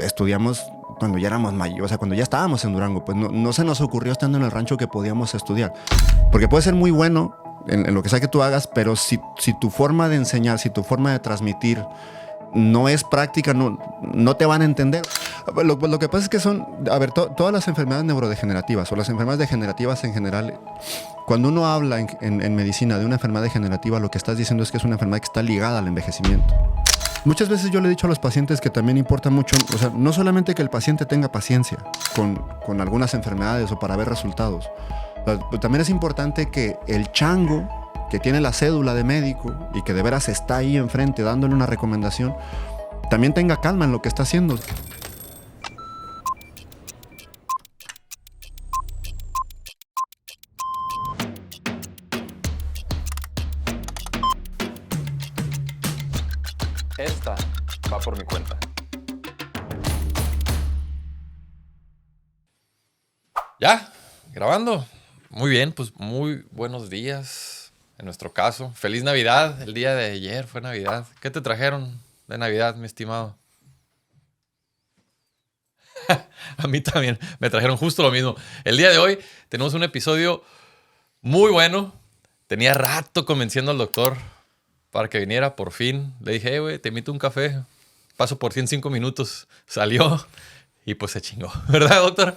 estudiamos cuando ya éramos mayores, o sea, cuando ya estábamos en Durango, pues no se nos ocurrió estando en el rancho que podíamos estudiar. Porque puede ser muy bueno en lo que sea que tú hagas, pero si tu forma de enseñar, si tu forma de transmitir no es práctica, no te van a entender. Lo que pasa es que son, a ver, todas las enfermedades neurodegenerativas o las enfermedades degenerativas en general, cuando uno habla en medicina de una enfermedad degenerativa, lo que estás diciendo es que es una enfermedad que está ligada al envejecimiento. Muchas veces yo le he dicho a los pacientes que también importa mucho, o sea, no solamente que el paciente tenga paciencia con algunas enfermedades o para ver resultados. O sea, pues también es importante que el chango que tiene la cédula de médico y que de veras está ahí enfrente dándole una recomendación, también tenga calma en lo que está haciendo. Esta va por mi cuenta. Ya, grabando. Muy bien, pues muy buenos días en nuestro caso. Feliz Navidad. El día de ayer fue Navidad. ¿Qué te trajeron de Navidad, mi estimado? A mí también me trajeron justo lo mismo. El día de hoy tenemos un episodio muy bueno. Tenía rato convenciendo al doctor para que viniera por fin. Le dije, güey, te invito a un café. Paso por ti en 5 minutos. Salió y pues se chingó. ¿Verdad, doctor?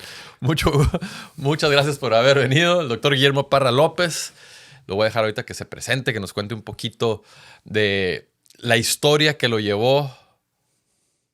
Muchas gracias por haber venido. El doctor Guillermo Parra López. Lo voy a dejar ahorita que se presente, que nos cuente un poquito de la historia que lo llevó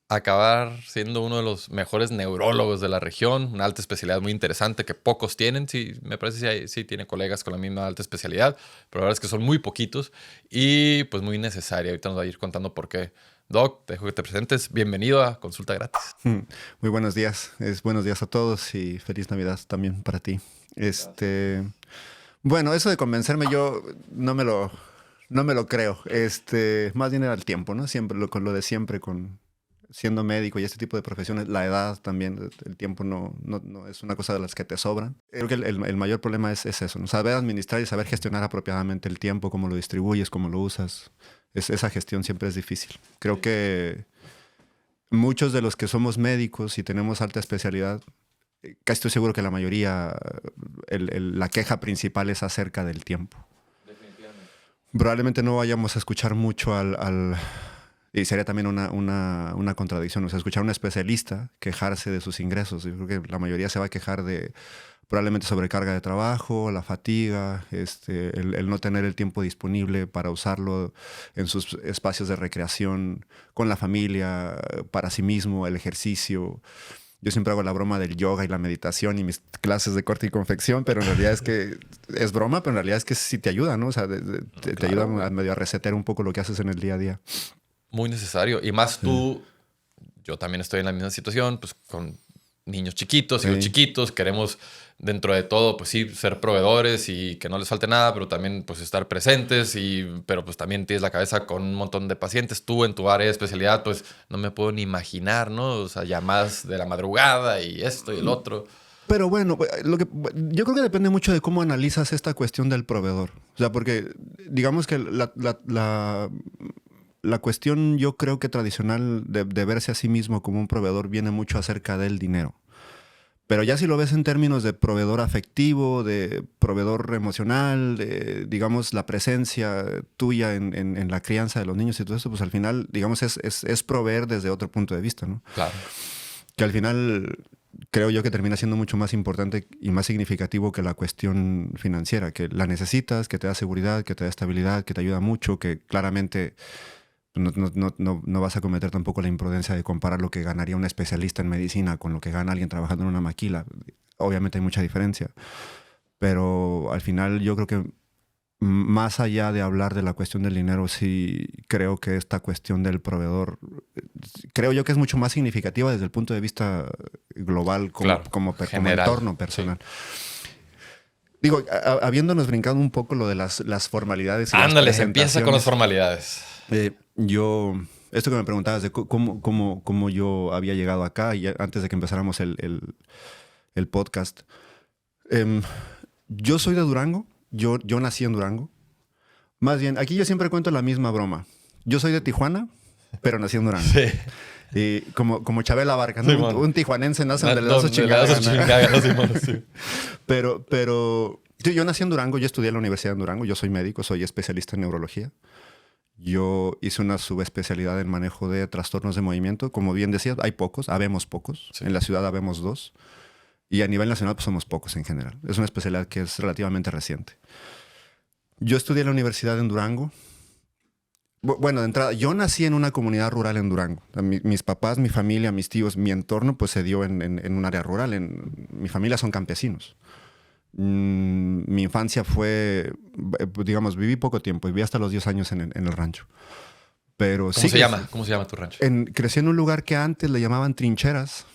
a acabar siendo uno de los mejores neurólogos de la región. Una alta especialidad muy interesante que pocos tienen. Sí, me parece que sí tiene colegas con la misma alta especialidad, pero la verdad es que son muy poquitos y pues muy necesaria. Ahorita nos va a ir contando por qué. Doc, te dejo que te presentes. Bienvenido a Consulta Gratis. Muy buenos días. Buenos días a todos y feliz Navidad también para ti. Bueno, eso de convencerme yo no me lo creo. Más bien era el tiempo, ¿no? Siempre con lo de siempre, con siendo médico y este tipo de profesiones, la edad también, el tiempo no es una cosa de las que te sobran. Creo que el mayor problema es eso, ¿no? Saber administrar y saber gestionar apropiadamente el tiempo, cómo lo distribuyes, cómo lo usas. Esa gestión siempre es difícil. Creo que muchos de los que somos médicos y tenemos alta especialidad, casi estoy seguro que la mayoría, la queja principal es acerca del tiempo. Definitivamente. Probablemente no vayamos a escuchar mucho y sería también una contradicción, o sea, escuchar a un especialista quejarse de sus ingresos. Yo creo que la mayoría se va a quejar de probablemente sobrecarga de trabajo, la fatiga, el no tener el tiempo disponible para usarlo en sus espacios de recreación, con la familia, para sí mismo, el ejercicio. Yo siempre hago la broma del yoga y la meditación y mis clases de corte y confección, pero en realidad es que es broma, pero en realidad es que sí te ayuda, ¿no? O sea, te ayuda a medio a resetear un poco lo que haces en el día a día. Muy necesario. Y más tú, yo también estoy en la misma situación, pues con niños chiquitos, hijos chiquitos, queremos dentro de todo, pues sí, ser proveedores y que no les falte nada, pero también pues estar presentes, pero pues también tienes la cabeza con un montón de pacientes. Tú en tu área de especialidad, pues no me puedo ni imaginar, ¿no? O sea, llamadas de la madrugada y esto y el otro. Pero bueno, yo creo que depende mucho de cómo analizas esta cuestión del proveedor. O sea, porque digamos que la cuestión, yo creo que tradicional de verse a sí mismo como un proveedor viene mucho acerca del dinero. Pero ya si lo ves en términos de proveedor afectivo, de proveedor emocional, de, digamos, la presencia tuya en la crianza de los niños y todo eso, pues al final, digamos, es proveer desde otro punto de vista, ¿no? Claro. Que al final creo yo que termina siendo mucho más importante y más significativo que la cuestión financiera, que la necesitas, que te da seguridad, que te da estabilidad, que te ayuda mucho, que claramente no vas a cometer tampoco la imprudencia de comparar lo que ganaría un especialista en medicina con lo que gana alguien trabajando en una maquila. Obviamente hay mucha diferencia, pero al final yo creo que más allá de hablar de la cuestión del dinero, sí creo que esta cuestión del proveedor, creo yo que es mucho más significativa desde el punto de vista global como entorno personal. Sí. Digo, habiéndonos brincado un poco lo de las formalidades. Y ándale, las empieza con las formalidades. Esto que me preguntabas de cómo yo había llegado acá, y antes de que empezáramos el podcast. Yo soy de Durango, yo nací en Durango. Más bien, aquí yo siempre cuento la misma broma. Yo soy de Tijuana, pero nací en Durango. Sí. Y como Chabela Vargas, ¿no? Sí, man. Un tijuanense nace donde le da su Donde le da chingada su gana. chingada, sí, man, sí. Pero sí, yo nací en Durango, yo estudié en la Universidad de Durango, yo soy médico, soy especialista en neurología. Yo hice una subespecialidad en manejo de trastornos de movimiento. Como bien decías, hay pocos, habemos pocos. Sí. En la ciudad habemos 2. Y a nivel nacional pues somos pocos en general. Es una especialidad que es relativamente reciente. Yo estudié en la universidad en Durango. Bueno, de entrada, yo nací en una comunidad rural en Durango. Mis papás, mi familia, mis tíos, mi entorno pues se dio en un área rural. Mi familia son campesinos. Mi infancia fue, digamos, viví poco tiempo, viví hasta los 10 años en el rancho. Pero ¿Cómo se llama? ¿Cómo se llama tu rancho? Crecí en un lugar que antes le llamaban Trincheras,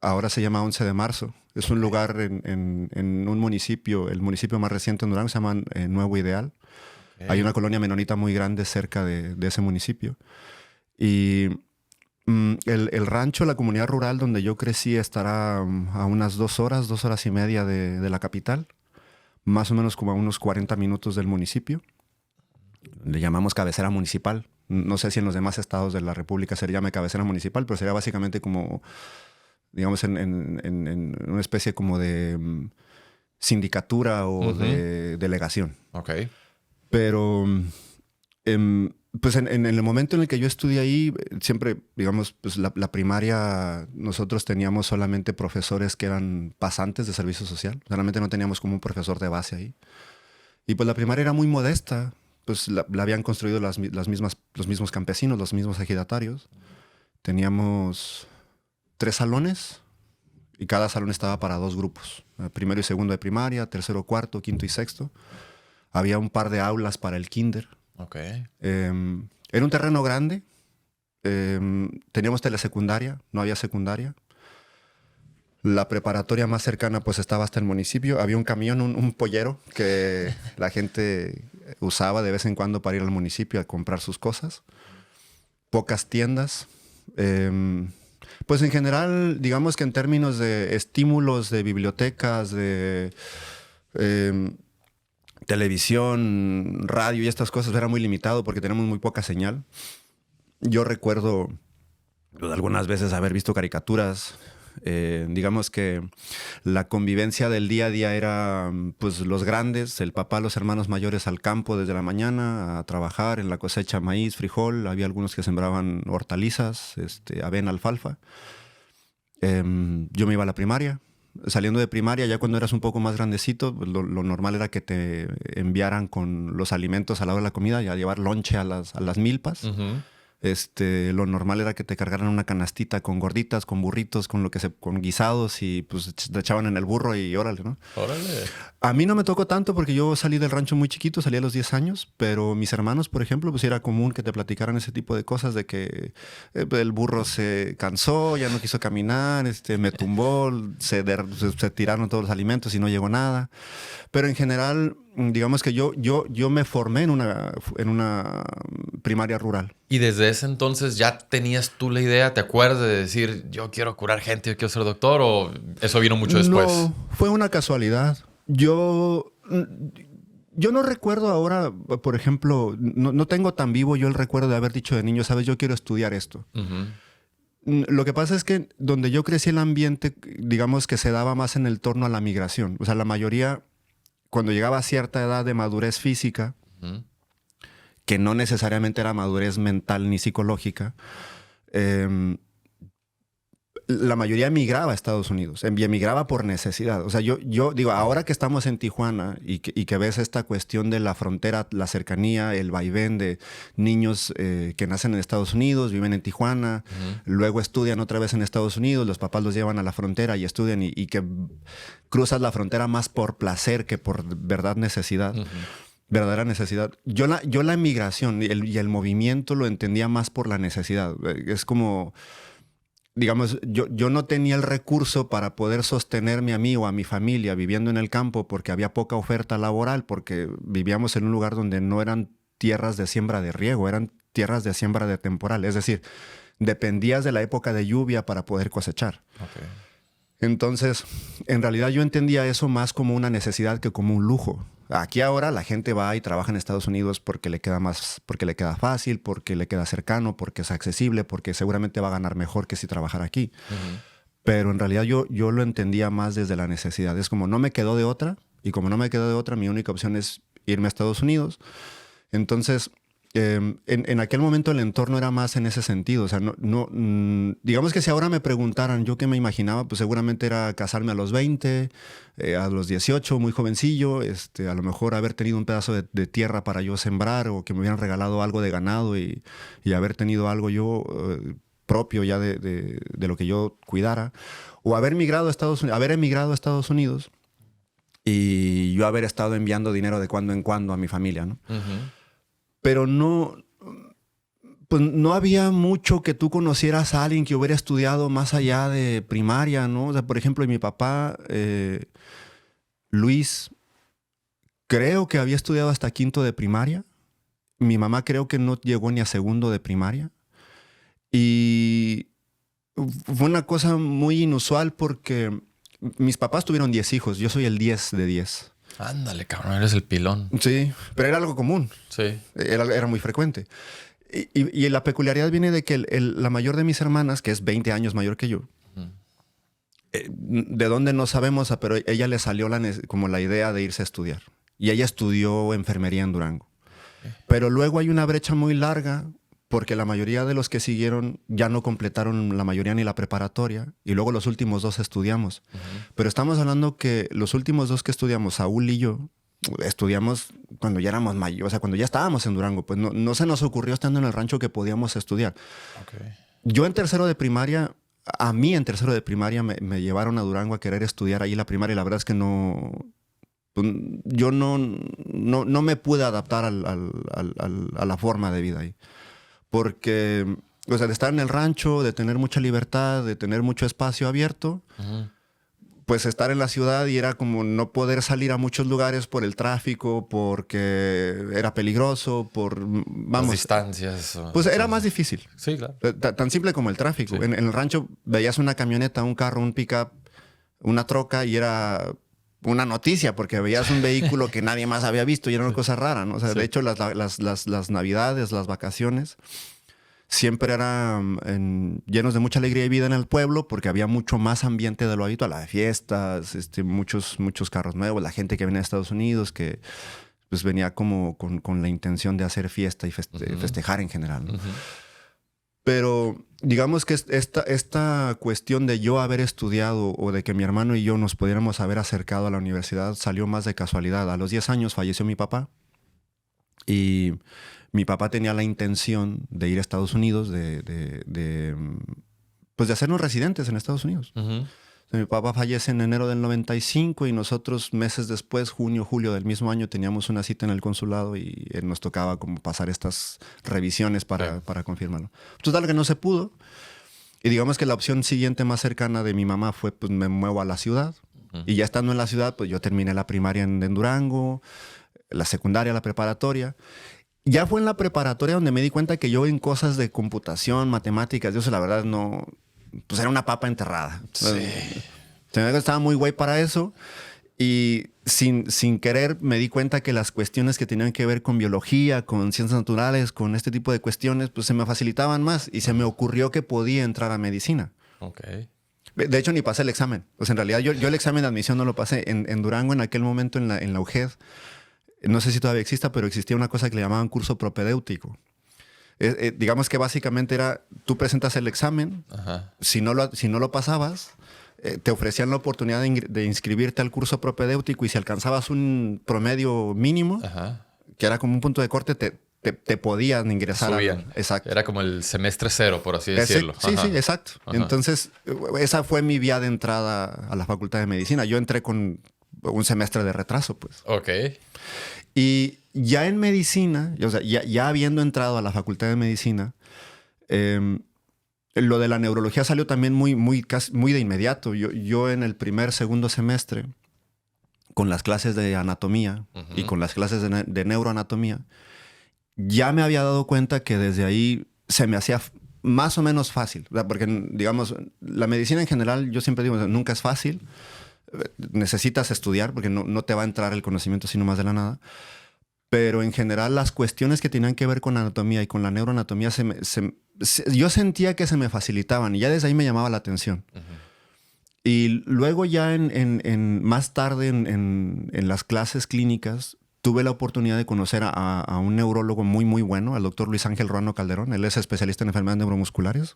ahora se llama 11 de Marzo. Es un lugar en un municipio, el municipio más reciente en Durango, se llama Nuevo Ideal. Okay. Hay una colonia menonita muy grande cerca de ese municipio. Y el rancho, la comunidad rural donde yo crecí estará a unas 2 horas y media de la capital, más o menos como a unos 40 minutos del municipio. Le llamamos cabecera municipal. No sé si en los demás estados de la República se llame cabecera municipal, pero sería básicamente como, digamos, en una especie como de sindicatura o de delegación. Ok. Pero pues en el momento en el que yo estudié ahí, siempre, digamos, pues la primaria, nosotros teníamos solamente profesores que eran pasantes de servicio social. Realmente no teníamos como un profesor de base ahí. Y pues la primaria era muy modesta. Pues la habían construido los mismos campesinos, los mismos ejidatarios. Teníamos 3 salones y cada salón estaba para 2 grupos. Primero y segundo de primaria, tercero, cuarto, quinto y sexto. Había un par de aulas para el kinder. Okay. Era un terreno grande. Teníamos telesecundaria, no había secundaria. La preparatoria más cercana pues estaba hasta el municipio. Había un camión, un pollero que la gente usaba de vez en cuando para ir al municipio a comprar sus cosas. Pocas tiendas. Pues en general, digamos que en términos de estímulos de bibliotecas, de televisión, radio y estas cosas era muy limitado porque tenemos muy poca señal. Yo recuerdo algunas veces haber visto caricaturas. Digamos que la convivencia del día a día era pues los grandes, el papá, los hermanos mayores al campo desde la mañana a trabajar en la cosecha, maíz, frijol. Había algunos que sembraban hortalizas, avena, alfalfa. Yo me iba a la primaria. Saliendo de primaria, ya cuando eras un poco más grandecito, lo normal era que te enviaran con los alimentos a la hora de la comida y a llevar lonche a las milpas. Uh-huh. Lo normal era que te cargaran una canastita con gorditas, con burritos, con guisados y pues te echaban en el burro y órale, ¿no? Órale. A mí no me tocó tanto porque yo salí del rancho muy chiquito, salí a los 10 años, pero mis hermanos, por ejemplo, pues era común que te platicaran ese tipo de cosas de que el burro se cansó, ya no quiso caminar, me tumbó, se tiraron todos los alimentos y no llegó nada. Pero en general, digamos que yo me formé en una primaria rural. ¿Y desde ese entonces ya tenías tú la idea, te acuerdas de decir, yo quiero curar gente, yo quiero ser doctor, o eso vino mucho después? No, fue una casualidad. Yo no recuerdo ahora, por ejemplo, no tengo tan vivo yo el recuerdo de haber dicho de niño, sabes, yo quiero estudiar esto. Uh-huh. Lo que pasa es que donde yo crecí el ambiente, digamos que se daba más en el torno a la migración. O sea, la mayoría, cuando llegaba a cierta edad de madurez física, Uh-huh. que no necesariamente era madurez mental ni psicológica, la mayoría emigraba a Estados Unidos, emigraba por necesidad. O sea, yo digo, ahora que estamos en Tijuana y que ves esta cuestión de la frontera, la cercanía, el vaivén de niños que nacen en Estados Unidos, viven en Tijuana, luego estudian otra vez en Estados Unidos, los papás los llevan a la frontera y estudian y que cruzas la frontera más por placer que por verdadera necesidad. Yo la emigración y el movimiento lo entendía más por la necesidad. Es como... Digamos, yo no tenía el recurso para poder sostenerme a mí o a mi familia viviendo en el campo porque había poca oferta laboral, porque vivíamos en un lugar donde no eran tierras de siembra de riego, eran tierras de siembra de temporal. Es decir, dependías de la época de lluvia para poder cosechar. Okay. Entonces, en realidad yo entendía eso más como una necesidad que como un lujo. Aquí ahora la gente va y trabaja en Estados Unidos porque le queda más, porque le queda fácil, porque le queda cercano, porque es accesible, porque seguramente va a ganar mejor que si trabajara aquí. Pero en realidad yo lo entendía más desde la necesidad. Es como no me quedó de otra, y como no me quedó de otra, mi única opción es irme a Estados Unidos. Entonces, en aquel momento el entorno era más en ese sentido. O sea, digamos que si ahora me preguntaran yo qué me imaginaba, pues seguramente era casarme a los 20, a los 18, muy jovencillo, a lo mejor haber tenido un pedazo de tierra para yo sembrar, o que me hubieran regalado algo de ganado y haber tenido algo yo propio ya de lo que yo cuidara, o haber emigrado a Estados Unidos y yo haber estado enviando dinero de cuando en cuando a mi familia, ¿no? Pero no, pues no había mucho que tú conocieras a alguien que hubiera estudiado más allá de primaria, ¿no? O sea, por ejemplo, mi papá, Luis, creo que había estudiado hasta quinto de primaria. Mi mamá creo que no llegó ni a segundo de primaria. Y fue una cosa muy inusual porque mis papás tuvieron 10 hijos. Yo soy el 10 de 10. Ándale, cabrón, eres el pilón. Sí, pero era algo común. Sí. Era muy frecuente. Y la peculiaridad viene de que la mayor de mis hermanas, que es 20 años mayor que yo, de dónde no sabemos, pero ella le salió como la idea de irse a estudiar. Y ella estudió enfermería en Durango. Pero luego hay una brecha muy larga porque la mayoría de los que siguieron ya no completaron la mayoría ni la preparatoria, y luego los últimos 2 estudiamos. Pero estamos hablando que los últimos 2 que estudiamos, Saúl y yo, estudiamos cuando ya éramos mayores, o sea, cuando ya estábamos en Durango. Pues no se nos ocurrió estando en el rancho que podíamos estudiar. Yo en tercero de primaria, en tercero de primaria me llevaron a Durango a querer estudiar ahí la primaria, y la verdad es que yo no me pude adaptar a la forma de vida ahí. Porque, o sea, de estar en el rancho, de tener mucha libertad, de tener mucho espacio abierto, pues estar en la ciudad y era como no poder salir a muchos lugares por el tráfico, porque era peligroso, Las distancias. Pues era más difícil. Sí, claro. Tan simple como el tráfico. Sí. En el rancho veías una camioneta, un carro, un pickup, una troca, y era una noticia porque veías un vehículo que nadie más había visto y era una cosa rara, ¿no? O sea, de hecho, las navidades, las vacaciones, siempre eran llenos de mucha alegría y vida en el pueblo porque había mucho más ambiente de lo habitual. Las fiestas, muchos carros nuevos, la gente que venía de Estados Unidos que pues venía como con la intención de hacer fiesta y festejar en general, ¿no? Pero digamos que esta cuestión de yo haber estudiado o de que mi hermano y yo nos pudiéramos haber acercado a la universidad salió más de casualidad. A los 10 años falleció mi papá y mi papá tenía la intención de ir a Estados Unidos, pues de hacernos residentes en Estados Unidos. Mi papá fallece en enero del 95 y nosotros meses después, junio, julio del mismo año, teníamos una cita en el consulado y nos tocaba como pasar estas revisiones para confirmarlo. Total que no se pudo. Y digamos que la opción siguiente más cercana de mi mamá fue, pues me muevo a la ciudad. Y ya estando en la ciudad, pues yo terminé la primaria en Durango, la secundaria, la preparatoria. Ya fue en la preparatoria donde me di cuenta que yo en cosas de computación, matemáticas, yo la verdad no... Pues era una papa enterrada. Sí. Estaba muy güey para eso. Y sin querer me di cuenta que las cuestiones que tenían que ver con biología, con ciencias naturales, con este tipo de cuestiones, pues se me facilitaban más. Y se me ocurrió que podía entrar a medicina. De hecho, ni pasé el examen. O sea, en realidad yo el examen de admisión no lo pasé. En Durango, en aquel momento, en la UGED, no sé si todavía exista, pero existía una cosa que le llamaban curso propedéutico. Digamos que básicamente era, tú presentas el examen, si no lo pasabas, te ofrecían la oportunidad de inscribirte al curso propedéutico y si alcanzabas un promedio mínimo, que era como un punto de corte, te podían ingresar. Subían. Exacto. Era como el semestre cero, por así decirlo. Sí, exacto. Entonces, esa fue mi vía de entrada a la Facultad de Medicina. Yo entré con un semestre de retraso, pues. Y ya en medicina, o sea, ya habiendo entrado a la Facultad de Medicina, lo de la neurología salió también muy de inmediato. Yo en el segundo semestre, con las clases de anatomía y con las clases de neuroanatomía, ya me había dado cuenta que desde ahí se me hacía más o menos fácil, ¿verdad? Porque, digamos, la medicina en general, yo siempre digo, nunca es fácil. Necesitas estudiar porque no te va a entrar el conocimiento así nomás de la nada. Pero en general las cuestiones que tenían que ver con anatomía y con la neuroanatomía, yo sentía que se me facilitaban y ya desde ahí me llamaba la atención. Uh-huh. Y luego ya más tarde en las clases clínicas tuve la oportunidad de conocer a un neurólogo muy, muy bueno, al doctor Luis Ángel Ruano Calderón. Él es especialista en enfermedades neuromusculares.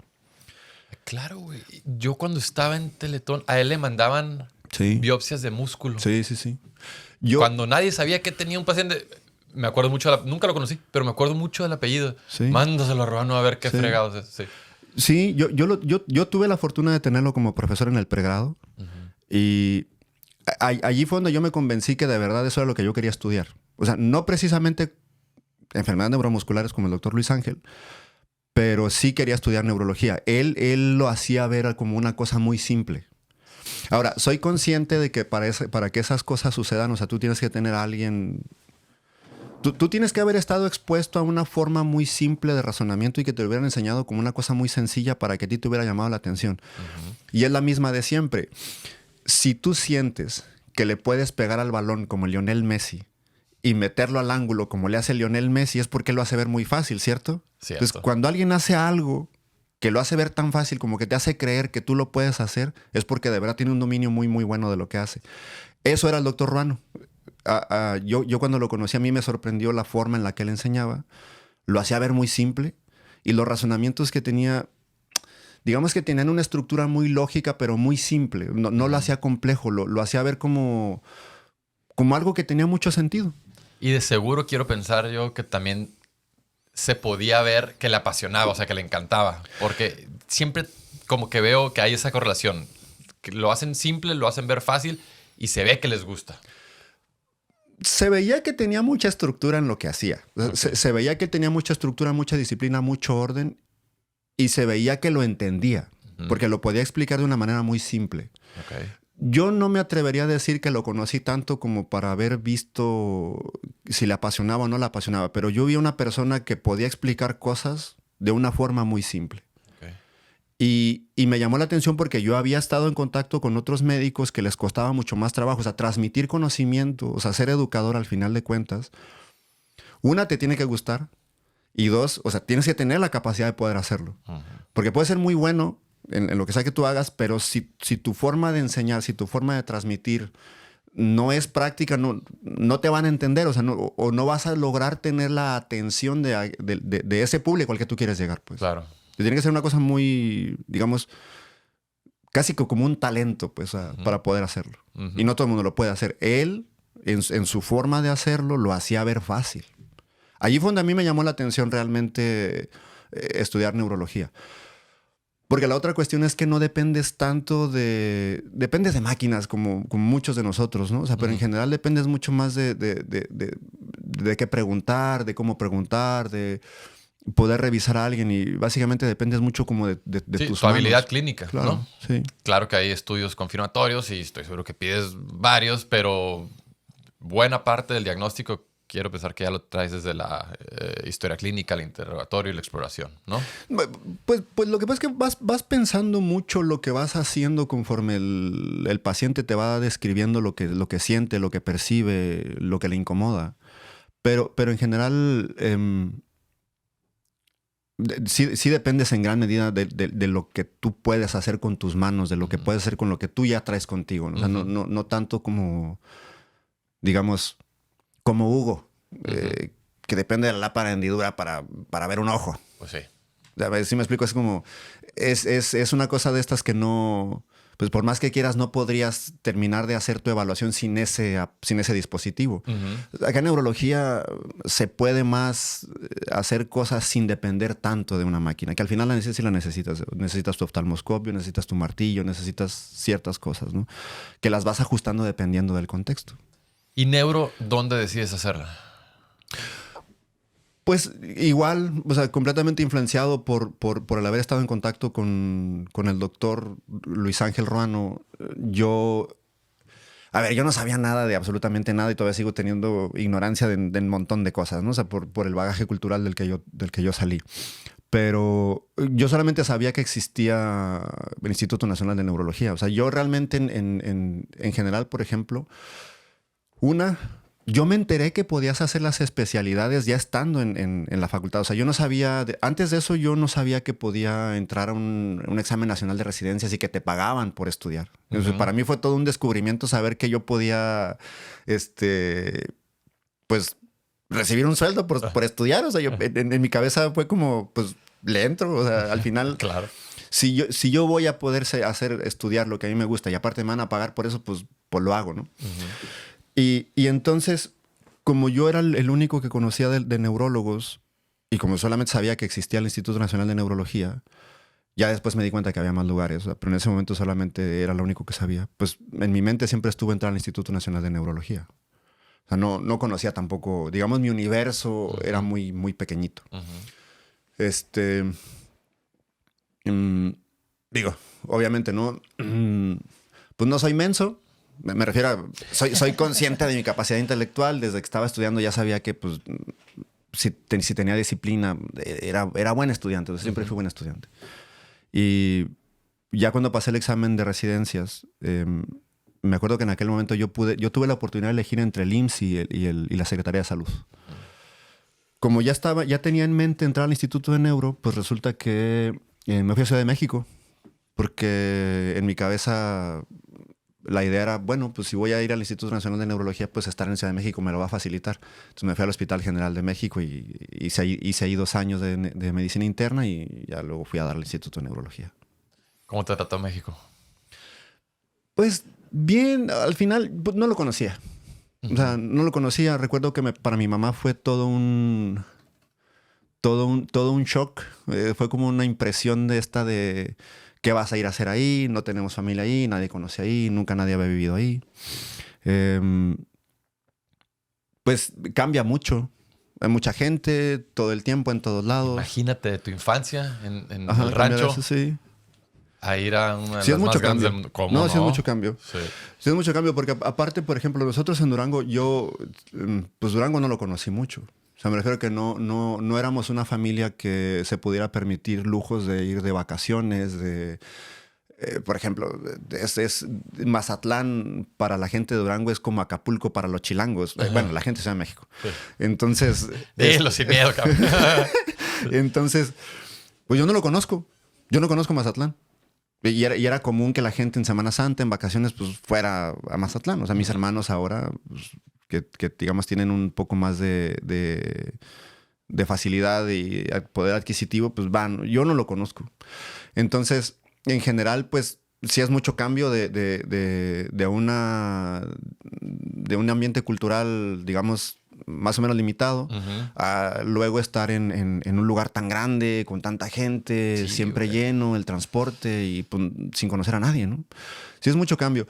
Claro, güey. Yo cuando estaba en Teletón, a él le mandaban biopsias de músculo. Sí. Cuando nadie sabía que tenía un paciente... Me acuerdo mucho, nunca lo conocí, pero me acuerdo mucho del apellido. Sí. Mándaselo a Ruano a ver qué fregados es. Sí. Sí, yo tuve la fortuna de tenerlo como profesor en el pregrado. Uh-huh. Y allí fue donde yo me convencí que de verdad eso era lo que yo quería estudiar. O sea, no precisamente enfermedades neuromusculares como el doctor Luis Ángel, pero sí quería estudiar neurología. Él lo hacía ver como una cosa muy simple. Ahora, soy consciente de que para que esas cosas sucedan, o sea, tú tienes que tener a alguien... Tú tienes que haber estado expuesto a una forma muy simple de razonamiento y que te lo hubieran enseñado como una cosa muy sencilla para que a ti te hubiera llamado la atención. Uh-huh. Y es la misma de siempre. Si tú sientes que le puedes pegar al balón como Lionel Messi y meterlo al ángulo como le hace Lionel Messi, es porque lo hace ver muy fácil, ¿cierto? Cierto. Entonces, cuando alguien hace algo que lo hace ver tan fácil como que te hace creer que tú lo puedes hacer, es porque de verdad tiene un dominio muy, muy bueno de lo que hace. Eso era el doctor Ruano. Yo cuando lo conocí, a mí me sorprendió la forma en la que él enseñaba. Lo hacía ver muy simple y los razonamientos que tenía, digamos que tenían una estructura muy lógica, pero muy simple. No lo hacía complejo, lo hacía ver como algo que tenía mucho sentido. Y de seguro quiero pensar yo que también se podía ver que le apasionaba, o sea, que le encantaba. Porque siempre como que veo que hay esa correlación. Que lo hacen simple, lo hacen ver fácil y se ve que les gusta. Se veía que tenía mucha estructura en lo que hacía. Okay. Se veía que tenía mucha estructura, mucha disciplina, mucho orden. Y se veía que lo entendía. Uh-huh. Porque lo podía explicar de una manera muy simple. Okay. Yo no me atrevería a decir que lo conocí tanto como para haber visto si le apasionaba o no le apasionaba. Pero yo vi a una persona que podía explicar cosas de una forma muy simple. Y me llamó la atención porque yo había estado en contacto con otros médicos que les costaba mucho más trabajo. O sea, transmitir conocimiento, o sea, ser educador al final de cuentas. Una, te tiene que gustar. Y dos, o sea, tienes que tener la capacidad de poder hacerlo. Uh-huh. Porque puede ser muy bueno en lo que sea que tú hagas, pero si tu forma de enseñar, si tu forma de transmitir no es práctica, no te van a entender. O sea, no vas a lograr tener la atención de ese público al que tú quieres llegar. Pues. Claro. Tiene que ser una cosa muy, digamos, casi como un talento, pues, uh-huh. para poder hacerlo. Uh-huh. Y no todo el mundo lo puede hacer. Él, en su forma de hacerlo, lo hacía ver fácil. Allí fue donde a mí me llamó la atención realmente estudiar neurología. Porque la otra cuestión es que no dependes tanto dependes de máquinas como muchos de nosotros, ¿no? O sea, pero uh-huh. en general dependes mucho más de qué preguntar, de cómo preguntar, de poder revisar a alguien y básicamente dependes mucho como de sí, tus tu habilidad clínica, claro, ¿no? Sí. Claro que hay estudios confirmatorios y estoy seguro que pides varios, pero buena parte del diagnóstico quiero pensar que ya lo traes desde la historia clínica, el interrogatorio y la exploración, ¿no? Pues lo que pasa es que vas pensando mucho lo que vas haciendo conforme el paciente te va describiendo lo que siente, lo que percibe, lo que le incomoda. Pero en general... Sí dependes en gran medida de lo que tú puedes hacer con tus manos, de lo que uh-huh. puedes hacer con lo que tú ya traes contigo, ¿no? O sea, uh-huh. no tanto como, digamos, como Hugo, uh-huh. Que depende de la lámpara de hendidura para ver un ojo. Pues sí. A ver, si me explico, es como, es una cosa de estas que no, pues por más que quieras no podrías terminar de hacer tu evaluación sin ese dispositivo. Uh-huh. Acá en neurología se puede más hacer cosas sin depender tanto de una máquina, que al final sí la necesitas. Necesitas tu oftalmoscopio, necesitas tu martillo, necesitas ciertas cosas, ¿no? Que las vas ajustando dependiendo del contexto. ¿Y neuro, dónde decides hacerla? Pues igual, o sea, completamente influenciado por el haber estado en contacto con el doctor Luis Ángel Ruano. Yo no sabía nada de absolutamente nada y todavía sigo teniendo ignorancia de un montón de cosas, ¿no? O sea, por el bagaje cultural del que yo salí. Pero yo solamente sabía que existía el Instituto Nacional de Neurología. O sea, yo realmente en general, por ejemplo, yo me enteré que podías hacer las especialidades ya estando en la facultad. O sea, yo no sabía, antes de eso yo no sabía que podía entrar a un examen nacional de residencias y que te pagaban por estudiar. Entonces, para mí fue todo un descubrimiento saber que yo podía, pues, recibir un sueldo por estudiar. O sea, yo, en mi cabeza fue como, pues, le entro. O sea, al final, Claro. si yo voy a poder estudiar lo que a mí me gusta y aparte me van a pagar por eso, pues lo hago, ¿no? Y entonces, como yo era el único que conocía de neurólogos y como solamente sabía que existía el Instituto Nacional de Neurología, ya después me di cuenta que había más lugares, o sea, pero en ese momento solamente era lo único que sabía. Pues en mi mente siempre estuvo entrar al Instituto Nacional de Neurología. O sea, no conocía tampoco, digamos, mi universo era muy, muy pequeñito. Digo, obviamente, ¿no? Pues no soy menso. Me refiero a... Soy consciente de mi capacidad intelectual. Desde que estaba estudiando ya sabía que, pues, si tenía disciplina, era buen estudiante. Entonces, siempre fui buen estudiante. Y ya cuando pasé el examen de residencias, me acuerdo que en aquel momento yo tuve la oportunidad de elegir entre el IMSS y la Secretaría de Salud. Como ya tenía en mente entrar al Instituto de Neuro, pues resulta que me fui a Ciudad de México. Porque en mi cabeza la idea era, bueno, pues si voy a ir al Instituto Nacional de Neurología, pues estar en Ciudad de México me lo va a facilitar. Entonces me fui al Hospital General de México y hice ahí 2 años de medicina interna y ya luego fui a dar al Instituto de Neurología. ¿Cómo te trató México? Pues bien, al final pues, no lo conocía. O sea, no lo conocía. Recuerdo que para mi mamá fue todo un shock. Fue como una impresión de ¿qué vas a ir a hacer ahí? No tenemos familia ahí, nadie conoce ahí, nunca nadie había vivido ahí. Pues cambia mucho. Hay mucha gente, todo el tiempo, en todos lados. Imagínate de tu infancia en Ajá, el rancho eso, sí. a ir a una de Sí, las es más mucho grandes cambio. del... ¿Cómo no? Sí es mucho cambio. Sí. Sí es mucho cambio porque aparte, por ejemplo, nosotros en Durango, pues Durango no lo conocí mucho. O sea, me refiero a que no éramos una familia que se pudiera permitir lujos de ir de vacaciones, por ejemplo, Mazatlán para la gente de Durango es como Acapulco para los chilangos. Bueno, la gente de Ciudad de México. Sí. Entonces... Dilo sin miedo, cabrón. Entonces, pues yo no lo conozco. Yo no conozco Mazatlán. Y era común que la gente en Semana Santa, en vacaciones, pues fuera a Mazatlán. O sea, mis hermanos ahora... Pues, que digamos tienen un poco más de facilidad y poder adquisitivo, pues van. Yo no lo conozco. Entonces, en general, pues sí es mucho cambio de un ambiente cultural, digamos, más o menos limitado, a luego estar en un lugar tan grande, con tanta gente, sí, siempre lleno, el transporte y pues, sin conocer a nadie, ¿no? Sí es mucho cambio.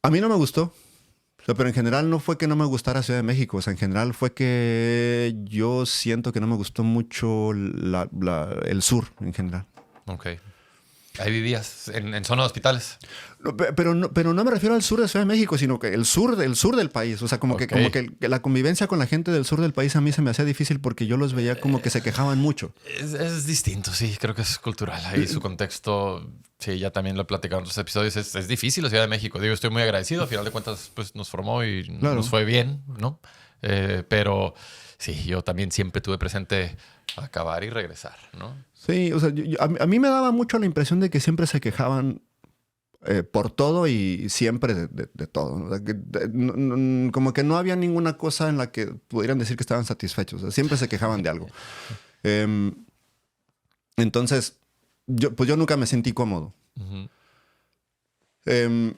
A mí no me gustó. O sea, pero en general no fue que no me gustara Ciudad de México. O sea, en general fue que yo siento que no me gustó mucho el sur en general. Ok. Ahí vivías, en zona de hospitales. No, pero no me refiero al sur de Ciudad de México, sino que el sur del país. O sea, como que la convivencia con la gente del sur del país a mí se me hacía difícil porque yo los veía como que se quejaban mucho. Es distinto, sí. Creo que es cultural. Ahí su contexto, sí, ya también lo he platicado en otros episodios. Es difícil la Ciudad de México. Digo, estoy muy agradecido. A final de cuentas, pues nos formó y claro, nos fue bien, ¿no? Pero sí, yo también siempre tuve presente acabar y regresar, ¿no? Sí, o sea, a mí me daba mucho la impresión de que siempre se quejaban por todo y siempre de todo, ¿no? O sea, como que no había ninguna cosa en la que pudieran decir que estaban satisfechos. O sea, siempre se quejaban de algo. Entonces, yo nunca me sentí cómodo. Se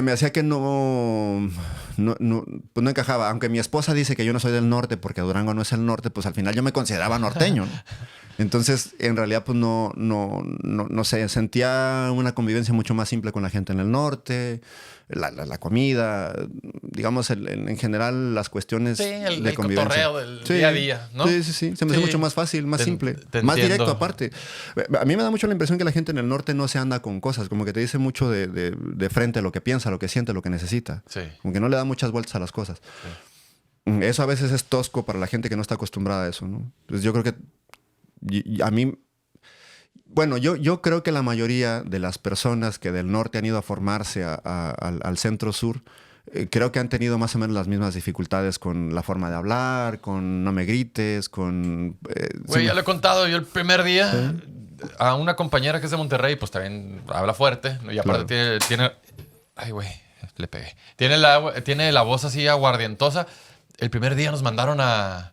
me hacía que pues no encajaba. Aunque mi esposa dice que yo no soy del norte porque Durango no es el norte, pues al final yo me consideraba norteño, ¿no? Entonces, en realidad, pues no sé, sentía una convivencia mucho más simple con la gente en el norte, la comida, digamos, en general, las cuestiones de convivencia. El cotorreo del día a día, ¿no? Sí. Se me hace mucho más fácil, más simple, más directo aparte. A mí me da mucho la impresión que la gente en el norte no se anda con cosas, como que te dice mucho de frente lo que piensa, lo que siente, lo que necesita. Sí. Como que no le da muchas vueltas a las cosas. Sí. Eso a veces es tosco para la gente que no está acostumbrada a eso, ¿no? Entonces yo creo que y a mí, bueno, yo creo que la mayoría de las personas que del norte han ido a formarse al centro sur, creo que han tenido más o menos las mismas dificultades con la forma de hablar, con no me grites, con... Güey, ya lo he contado. Yo el primer día ¿Sí? a una compañera que es de Monterrey, pues también habla fuerte, ¿no? Y aparte tiene... Ay, güey, le pegué. Tiene la voz así aguardientosa. El primer día nos mandaron a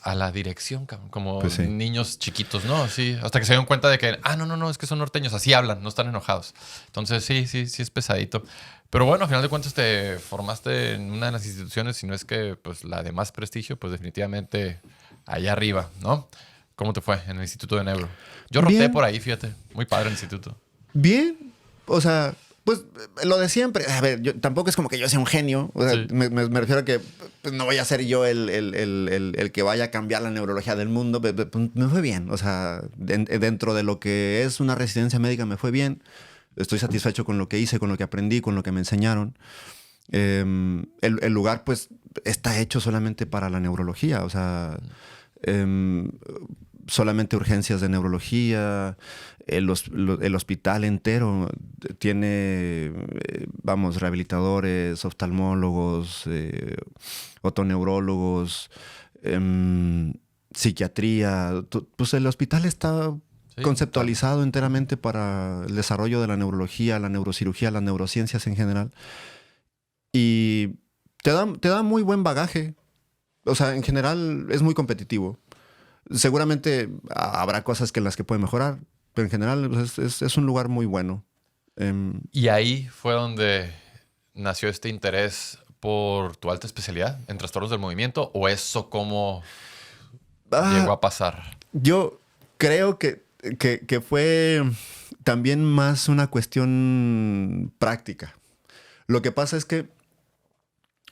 la dirección, cabrón, como Pues sí. niños chiquitos, ¿no? Sí, hasta que se dieron cuenta de que, no, es que son norteños, así hablan, no están enojados. Entonces, sí es pesadito. Pero bueno, al final de cuentas te formaste en una de las instituciones, si no es que pues la de más prestigio, pues definitivamente allá arriba, ¿no? ¿Cómo te fue en el Instituto de Neuro? Yo roté Bien. por ahí, fíjate. Muy padre el instituto. Bien, o sea, pues lo de siempre. A ver, yo tampoco es como que yo sea un genio. O sea, Sí. me refiero a que pues, no voy a ser yo el que vaya a cambiar la neurología del mundo. Pues, me fue bien. O sea, dentro de lo que es una residencia médica me fue bien. Estoy satisfecho con lo que hice, con lo que aprendí, con lo que me enseñaron. El lugar, pues, está hecho solamente para la neurología. O sea, solamente urgencias de neurología. El hospital entero tiene, vamos, rehabilitadores, oftalmólogos, otoneurólogos, psiquiatría. Pues el hospital está Sí, conceptualizado enteramente para el desarrollo de la neurología, la neurocirugía, las neurociencias en general. Y te da muy buen bagaje. O sea, en general es muy competitivo. Seguramente habrá cosas que en las que puede mejorar, pero en general pues, es un lugar muy bueno. Y ahí fue donde nació este interés por tu alta especialidad en trastornos del movimiento, o eso cómo llegó a pasar. Yo creo que fue también más una cuestión práctica. Lo que pasa es que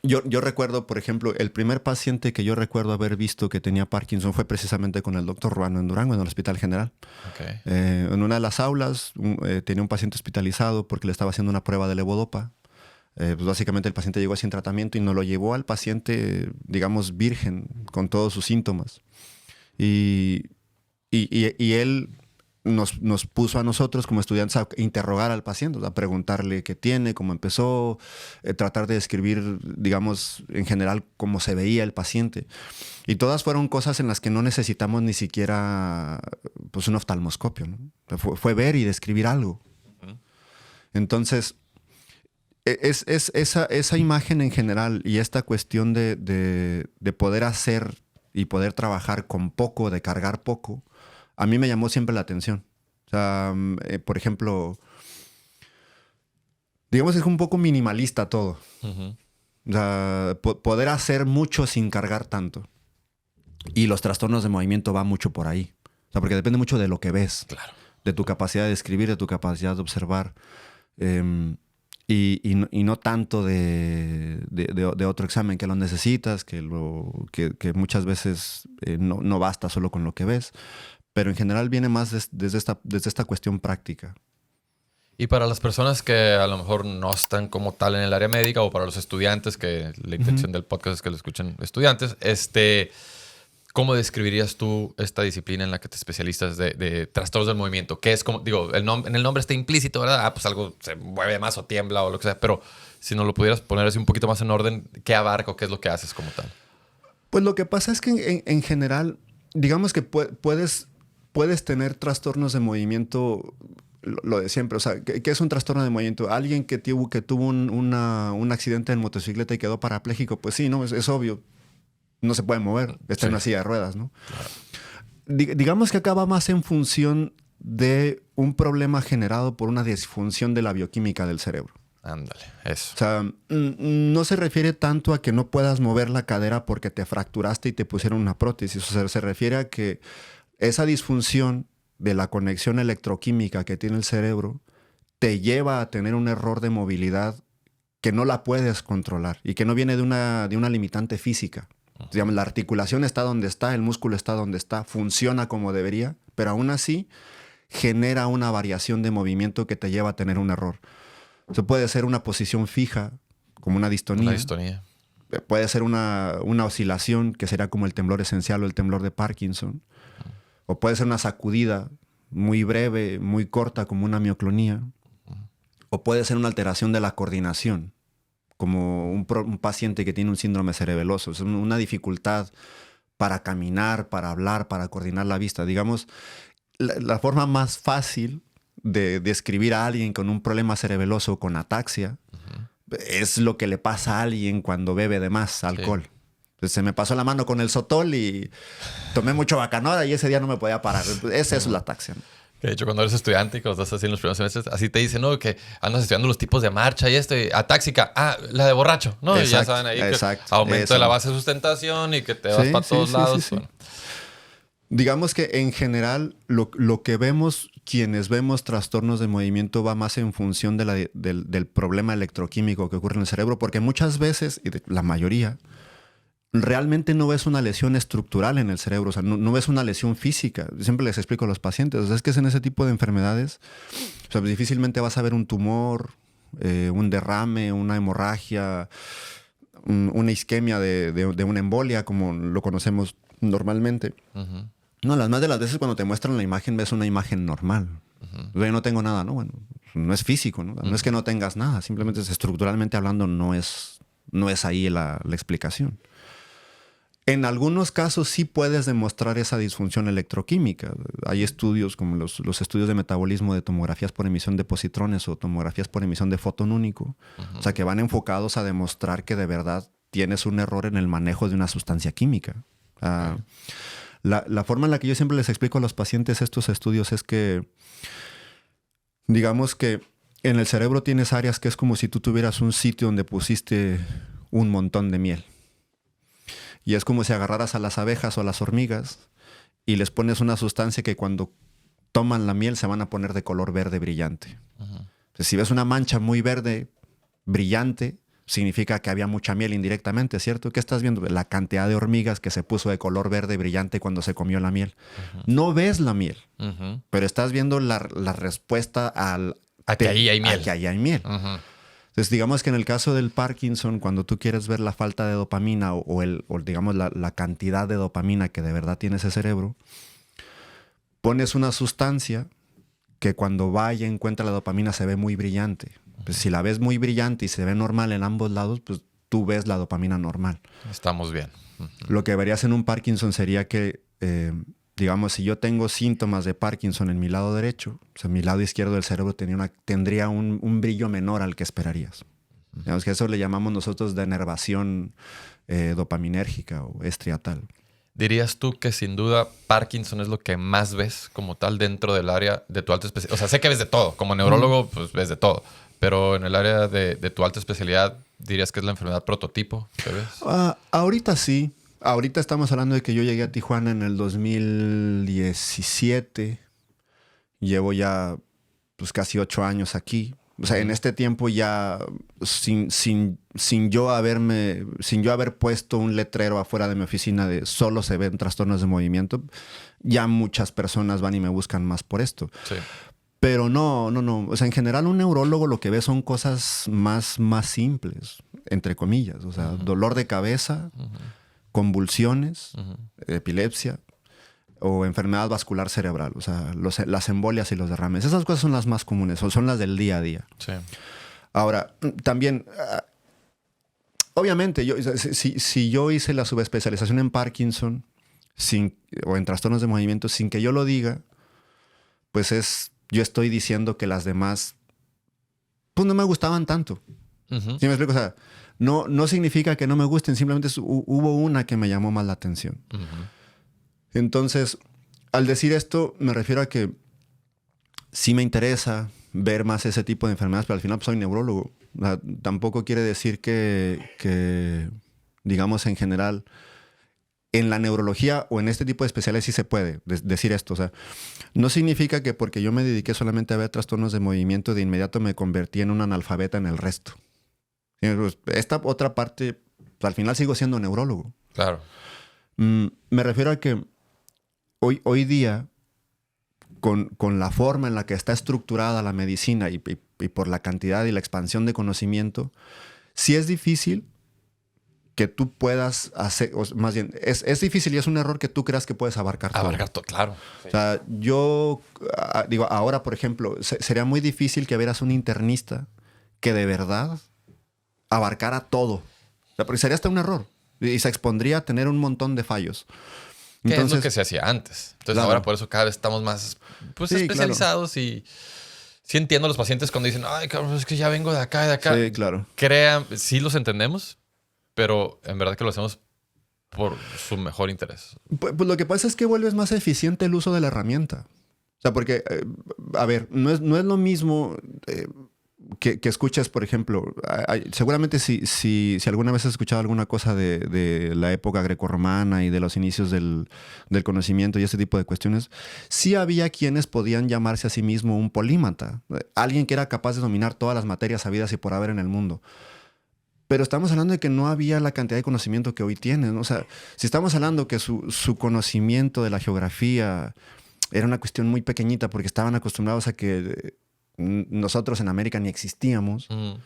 yo recuerdo, por ejemplo, el primer paciente que yo recuerdo haber visto que tenía Parkinson fue precisamente con el doctor Ruano en Durango, en el Hospital General. Okay. En una de las aulas tenía un paciente hospitalizado porque le estaba haciendo una prueba de levodopa. Pues básicamente el paciente llegó sin tratamiento y nos lo llevó al paciente, digamos, virgen, con todos sus síntomas. Y él nos puso a nosotros como estudiantes a interrogar al paciente, a preguntarle qué tiene, cómo empezó, tratar de describir, digamos, en general cómo se veía el paciente. Y todas fueron cosas en las que no necesitamos ni siquiera pues, un oftalmoscopio, ¿no? Fue ver y describir algo. Uh-huh. Entonces, es esa imagen en general y esta cuestión de poder hacer y poder trabajar con poco, de cargar poco, a mí me llamó siempre la atención. O sea, por ejemplo, digamos que es un poco minimalista todo. Uh-huh. O sea, poder hacer mucho sin cargar tanto. Y los trastornos de movimiento va mucho por ahí. O sea, porque depende mucho de lo que ves. Claro. De tu capacidad de escribir, de tu capacidad de observar. Y no tanto de otro examen que lo necesitas, que muchas veces no basta solo con lo que ves. Pero en general viene más desde esta cuestión práctica. Y para las personas que a lo mejor no están como tal en el área médica, o para los estudiantes, que la intención del podcast es que lo escuchen estudiantes, ¿cómo describirías tú esta disciplina en la que te especializas de trastornos del movimiento? ¿Qué es como, digo, en el nombre está implícito, ¿verdad? Pues algo se mueve más o tiembla o lo que sea, pero si nos lo pudieras poner así un poquito más en orden, ¿qué abarca o qué es lo que haces como tal? Pues lo que pasa es que en general, digamos que puedes tener trastornos de movimiento, lo de siempre. O sea, ¿qué es un trastorno de movimiento? Alguien que tuvo un accidente en motocicleta y quedó parapléjico, pues sí, ¿no? Es obvio. No se puede mover, está en una silla de ruedas, ¿no? Claro. Digamos que acaba más en función de un problema generado por una disfunción de la bioquímica del cerebro. Ándale, eso. O sea, no se refiere tanto a que no puedas mover la cadera porque te fracturaste y te pusieron una prótesis. O sea, se refiere a que esa disfunción de la conexión electroquímica que tiene el cerebro te lleva a tener un error de movilidad que no la puedes controlar y que no viene de una limitante física. Digamos, la articulación está donde está, el músculo está donde está, funciona como debería, pero aún así genera una variación de movimiento que te lleva a tener un error. Eso puede ser una posición fija, como una distonía. Una distonía. Puede ser una oscilación, que sería como el temblor esencial o el temblor de Parkinson. O puede ser una sacudida muy breve, muy corta, como una mioclonía. O puede ser una alteración de la coordinación, como un paciente que tiene un síndrome cerebeloso. Es una dificultad para caminar, para hablar, para coordinar la vista. Digamos, la forma más fácil de describir a alguien con un problema cerebeloso, con ataxia, es lo que le pasa a alguien cuando bebe de más alcohol. Sí. Entonces, se me pasó la mano con el Sotol y tomé mucho Bacanora y ese día no me podía parar. Esa es la ataxia, ¿no? De hecho, cuando eres estudiante y cuando estás así en los primeros semestres, así te dicen, ¿no? Que andas estudiando los tipos de marcha y atáxica, la de borracho, ¿no? Exacto, y ya saben ahí que aumento de la base de sustentación y que te vas para todos lados. Sí. Bueno. Digamos que en general lo que vemos, quienes vemos trastornos de movimiento va más en función de del problema electroquímico que ocurre en el cerebro, porque muchas veces, y la mayoría, realmente no ves una lesión estructural en el cerebro, o sea, no ves una lesión física. Siempre les explico a los pacientes, o sea, es que es en ese tipo de enfermedades, o sea, difícilmente vas a ver un tumor, un derrame, una hemorragia, una isquemia de una embolia, como lo conocemos normalmente. Uh-huh. No, las más de las veces cuando te muestran la imagen ves una imagen normal. Uh-huh. Yo no tengo nada, ¿no? Bueno, no es físico, ¿no? Uh-huh. No es que no tengas nada, simplemente estructuralmente hablando no es ahí la explicación. En algunos casos sí puedes demostrar esa disfunción electroquímica. Hay estudios como los estudios de metabolismo de tomografías por emisión de positrones o tomografías por emisión de fotón único. Uh-huh. O sea, que van enfocados a demostrar que de verdad tienes un error en el manejo de una sustancia química. Uh-huh. La forma en la que yo siempre les explico a los pacientes estos estudios es que, digamos que en el cerebro tienes áreas que es como si tú tuvieras un sitio donde pusiste un montón de miel. Y es como si agarraras a las abejas o a las hormigas y les pones una sustancia que cuando toman la miel se van a poner de color verde brillante. Uh-huh. Entonces, si ves una mancha muy verde brillante, significa que había mucha miel indirectamente, ¿cierto? ¿Qué estás viendo? La cantidad de hormigas que se puso de color verde brillante cuando se comió la miel. Uh-huh. No ves la miel, uh-huh, pero estás viendo la respuesta a que ahí hay miel. A que ahí hay miel. Uh-huh. Entonces, digamos que en el caso del Parkinson, cuando tú quieres ver la falta de dopamina o digamos, la cantidad de dopamina que de verdad tiene ese cerebro, pones una sustancia que cuando va y encuentra la dopamina se ve muy brillante. Pues si la ves muy brillante y se ve normal en ambos lados, pues tú ves la dopamina normal. Estamos bien. Uh-huh. Lo que verías en un Parkinson sería que, digamos, si yo tengo síntomas de Parkinson en mi lado derecho, o sea, mi lado izquierdo del cerebro tendría un brillo menor al que esperarías. Uh-huh. Digamos que eso le llamamos nosotros denervación dopaminérgica o estriatal. ¿Dirías tú que sin duda Parkinson es lo que más ves como tal dentro del área de tu alta especialidad? O sea, sé que ves de todo. Como neurólogo, pues ves de todo. Pero en el área de tu alta especialidad, ¿dirías que es la enfermedad prototipo que ves? Ahorita sí. Ahorita estamos hablando de que yo llegué a Tijuana en el 2017. Llevo ya pues, casi 8 años aquí. O sea, en este tiempo ya sin yo haber puesto un letrero afuera de mi oficina de solo se ven trastornos de movimiento, ya muchas personas van y me buscan más por esto. Sí. Pero no. O sea, en general un neurólogo lo que ve son cosas más simples, entre comillas. O sea, uh-huh, dolor de cabeza, uh-huh, convulsiones, uh-huh, epilepsia o enfermedad vascular cerebral. O sea, las embolias y los derrames. Esas cosas son las más comunes, o son las del día a día. Sí. Ahora, también, obviamente, si yo hice la subespecialización en Parkinson o en trastornos de movimiento sin que yo lo diga, pues yo estoy diciendo que las demás pues no me gustaban tanto. Uh-huh. ¿Sí me explico? O sea, no significa que no me gusten, simplemente hubo una que me llamó más la atención. Uh-huh. Entonces, al decir esto, me refiero a que sí me interesa ver más ese tipo de enfermedades, pero al final pues, soy neurólogo. O sea, tampoco quiere decir que, digamos, en general, en la neurología o en este tipo de especialidades sí se puede decir esto. O sea, no significa que porque yo me dediqué solamente a ver trastornos de movimiento, de inmediato me convertí en un analfabeta en el resto. Esta otra parte, pues, al final sigo siendo neurólogo. Claro. Me refiero a que hoy día, con la forma en la que está estructurada la medicina y por la cantidad y la expansión de conocimiento, sí es difícil que tú puedas hacer, o más bien, es difícil y es un error que tú creas que puedes abarcar todo. Abarcar todo, claro. Sí. O sea, yo digo, ahora, por ejemplo, sería muy difícil que vieras un internista que de verdad abarcara todo. O sea, porque sería hasta un error y se expondría a tener un montón de fallos. Que Entonces, es lo que se hacía antes. Entonces claro. ahora por eso cada vez estamos más pues, Sí, especializados claro. y sí entiendo a los pacientes cuando dicen, ay, cabrón, es que ya vengo de acá y de acá. Sí, claro. Crean, sí los entendemos, pero en verdad que lo hacemos por su mejor interés. Pues lo que pasa es que vuelves más eficiente el uso de la herramienta. O sea, porque, a ver, no es lo mismo que escuches, por ejemplo, seguramente si alguna vez has escuchado alguna cosa de la época grecorromana y de los inicios del conocimiento y ese tipo de cuestiones, sí había quienes podían llamarse a sí mismo un polímata, alguien que era capaz de dominar todas las materias habidas y por haber en el mundo. Pero estamos hablando de que no había la cantidad de conocimiento que hoy tienen, ¿no? O sea, si estamos hablando que su conocimiento de la geografía era una cuestión muy pequeñita porque estaban acostumbrados a que nosotros en América ni existíamos. O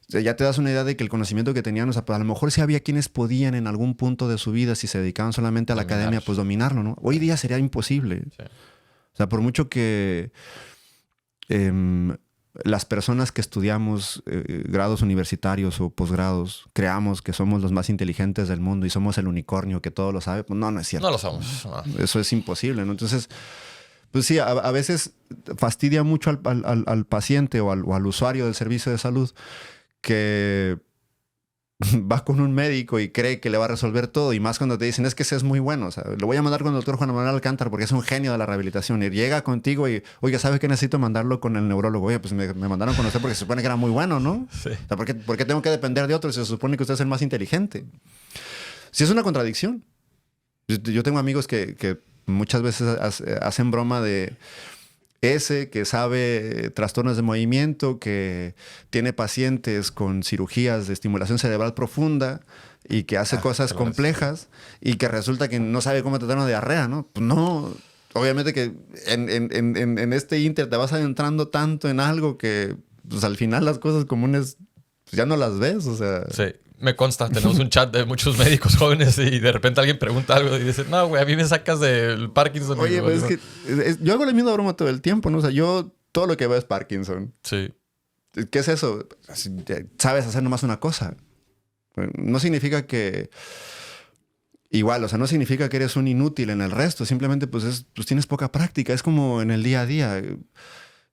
sea, ya te das una idea de que el conocimiento que tenían, o sea, pues a lo mejor sí había quienes podían en algún punto de su vida, si se dedicaban solamente a la academia, pues dominarlo, ¿no? Hoy día sería imposible. Sí. O sea, por mucho que las personas que estudiamos grados universitarios o posgrados creamos que somos los más inteligentes del mundo y somos el unicornio que todo lo sabe, pues no es cierto. No lo somos. No. Eso es imposible, ¿no? Entonces, pues sí, a veces fastidia mucho al paciente o al usuario del servicio de salud que va con un médico y cree que le va a resolver todo, y más cuando te dicen, es que ese es muy bueno, o sea, lo voy a mandar con el doctor Juan Manuel Alcántara porque es un genio de la rehabilitación, y llega contigo y, oiga, ¿sabe qué necesito mandarlo con el neurólogo? Oye, pues me mandaron con usted porque se supone que era muy bueno, ¿no? Sí. O sea, ¿por qué tengo que depender de otro si se supone que usted es el más inteligente? Sí, es una contradicción. Yo tengo amigos que muchas veces hacen broma de ese que sabe trastornos de movimiento, que tiene pacientes con cirugías de estimulación cerebral profunda y que hace cosas complejas y que resulta que no sabe cómo tratar una diarrea, ¿no? Pues no, obviamente que en este inter te vas adentrando tanto en algo que pues, al final las cosas comunes pues, ya no las ves, o sea... Sí. Me consta, tenemos un chat de muchos médicos jóvenes y de repente alguien pregunta algo y dice, no, güey, a mí me sacas del Parkinson. Oye, pues es que yo hago la misma broma todo el tiempo, ¿no? O sea, yo todo lo que veo es Parkinson. Sí. ¿Qué es eso? Sabes hacer nomás una cosa. No significa que... Igual, o sea, no significa que eres un inútil en el resto. Simplemente, pues tienes poca práctica. Es como en el día a día.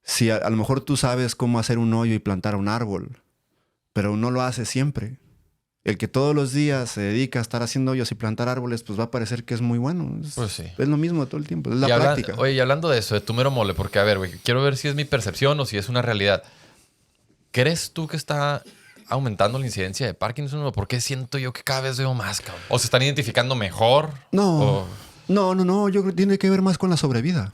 Si a lo mejor tú sabes cómo hacer un hoyo y plantar un árbol, pero no lo haces siempre. El que todos los días se dedica a estar haciendo hoyos y plantar árboles, pues va a parecer que es muy bueno. Pues sí. Es lo mismo todo el tiempo, es la práctica. Oye, y hablando de eso, de tu mero mole, porque a ver, güey, quiero ver si es mi percepción o si es una realidad. ¿Crees tú que está aumentando la incidencia de Parkinson o por qué siento yo que cada vez veo más, cabrón? ¿O se están identificando mejor? No, yo creo que tiene que ver más con la sobrevida.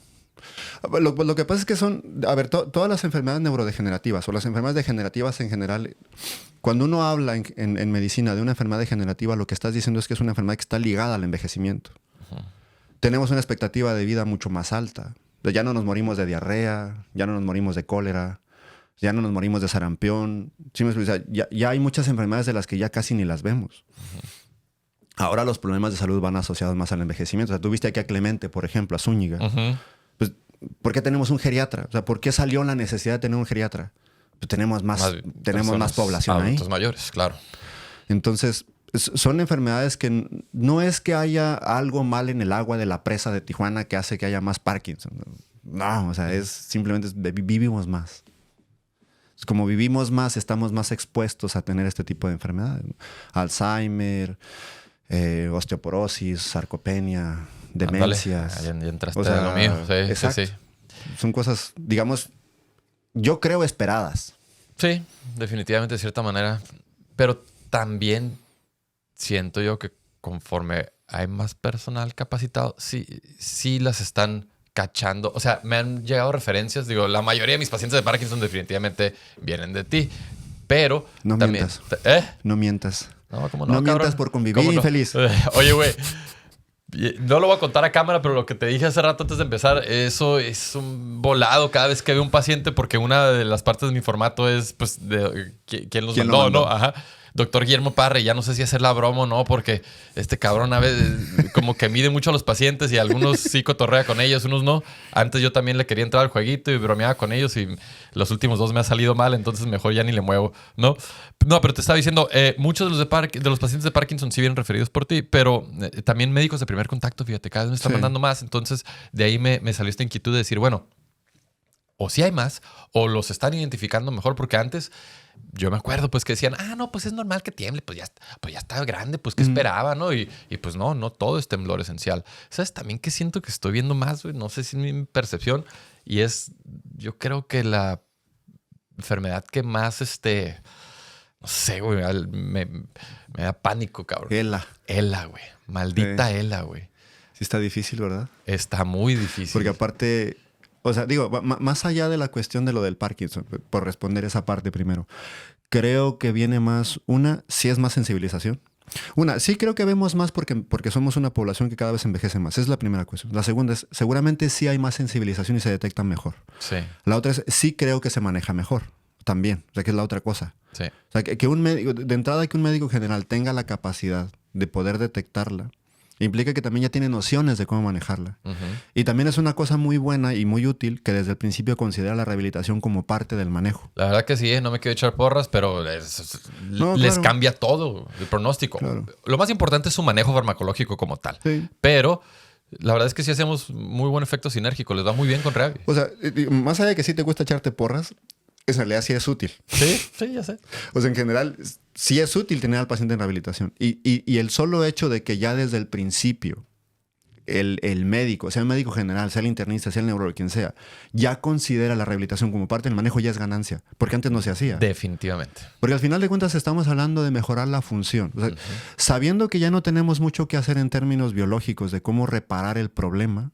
Lo que pasa es que todas las enfermedades neurodegenerativas o las enfermedades degenerativas en general, cuando uno habla en medicina de una enfermedad degenerativa, lo que estás diciendo es que es una enfermedad que está ligada al envejecimiento. Tenemos una expectativa de vida mucho más alta. Ya no nos morimos de diarrea, ya no nos morimos de cólera, ya no nos morimos de sarampión. ¿Sí me explico? O sea, ya hay muchas enfermedades de las que ya casi ni las vemos. Ahora los problemas de salud van asociados más al envejecimiento. O sea, tú viste aquí a Clemente, por ejemplo, a Zúñiga. Pues, ¿por qué tenemos un geriatra? O sea, ¿por qué salió la necesidad de tener un geriatra? Pues tenemos más población ahí. Adultos mayores, claro. Entonces, son enfermedades que no es que haya algo mal en el agua de la presa de Tijuana que hace que haya más Parkinson. No, o sea, es simplemente vivimos más. Como vivimos más, estamos más expuestos a tener este tipo de enfermedades. Alzheimer, osteoporosis, sarcopenia, demencias. Ya entraste en lo mío. Sí. Son cosas, digamos, yo creo esperadas. Sí, definitivamente de cierta manera. Pero también siento yo que conforme hay más personal capacitado, sí las están cachando. O sea, me han llegado referencias. Digo, la mayoría de mis pacientes de Parkinson definitivamente vienen de ti. Pero no también... mientas. No mientas. No, ¿cómo no, no mientas por convivir infeliz. Oye, güey. No lo voy a contar a cámara, pero lo que te dije hace rato antes de empezar, eso es un volado cada vez que veo un paciente, porque una de las partes de mi formato es, pues, de quién los mandó, ¿no? Ajá. doctor Guillermo Parra, y ya no sé si hacer la broma o no, porque este cabrón a veces como que mide mucho a los pacientes y algunos sí cotorrea con ellos, unos no. Antes yo también le quería entrar al jueguito y bromeaba con ellos y los últimos 2 me ha salido mal, entonces mejor ya ni le muevo, ¿no? No, pero te estaba diciendo, muchos de los pacientes de Parkinson sí vienen referidos por ti, pero también médicos de primer contacto, fíjate, cada vez me están mandando más. Entonces de ahí me salió esta inquietud de decir, bueno, o si hay más, o los están identificando mejor, porque antes yo me acuerdo pues que decían, no, pues es normal que tiemble, pues ya está grande, pues ¿qué esperaba, no? Y pues no todo es temblor esencial. ¿Sabes también que siento que estoy viendo más, güey? No sé si es mi percepción, y yo creo que la enfermedad que más, no sé, güey, me da pánico, cabrón. ELA, güey. Maldita ELA, güey. Sí está difícil, ¿verdad? Está muy difícil. Porque aparte... O sea, digo, más allá de la cuestión de lo del Parkinson, por responder esa parte primero, creo que viene más, sí es más sensibilización. Sí creo que vemos más porque somos una población que cada vez envejece más. Esa es la primera cuestión. La segunda es, seguramente sí hay más sensibilización y se detecta mejor. Sí. La otra es, sí creo que se maneja mejor también. O sea, que es la otra cosa. Sí. O sea, que un médico, de entrada que un médico general tenga la capacidad de poder detectarla, implica que también ya tiene nociones de cómo manejarla. Uh-huh. Y también es una cosa muy buena y muy útil que desde el principio considera la rehabilitación como parte del manejo. La verdad que sí, no me quiero echar porras, pero les cambia todo el pronóstico. Claro. Lo más importante es su manejo farmacológico como tal. Sí. Pero la verdad es que sí hacemos muy buen efecto sinérgico. Les va muy bien con Reavi. O sea, más allá de que sí te gusta echarte porras, en realidad sí es útil. Sí, ya sé. O sea, en general, sí es útil tener al paciente en rehabilitación. Y el solo hecho de que ya desde el principio el médico, sea el médico general, sea el internista, sea el neurólogo, quien sea, ya considera la rehabilitación como parte del manejo, ya es ganancia. Porque antes no se hacía. Definitivamente. Porque al final de cuentas estamos hablando de mejorar la función. O sea, sabiendo que ya no tenemos mucho que hacer en términos biológicos de cómo reparar el problema,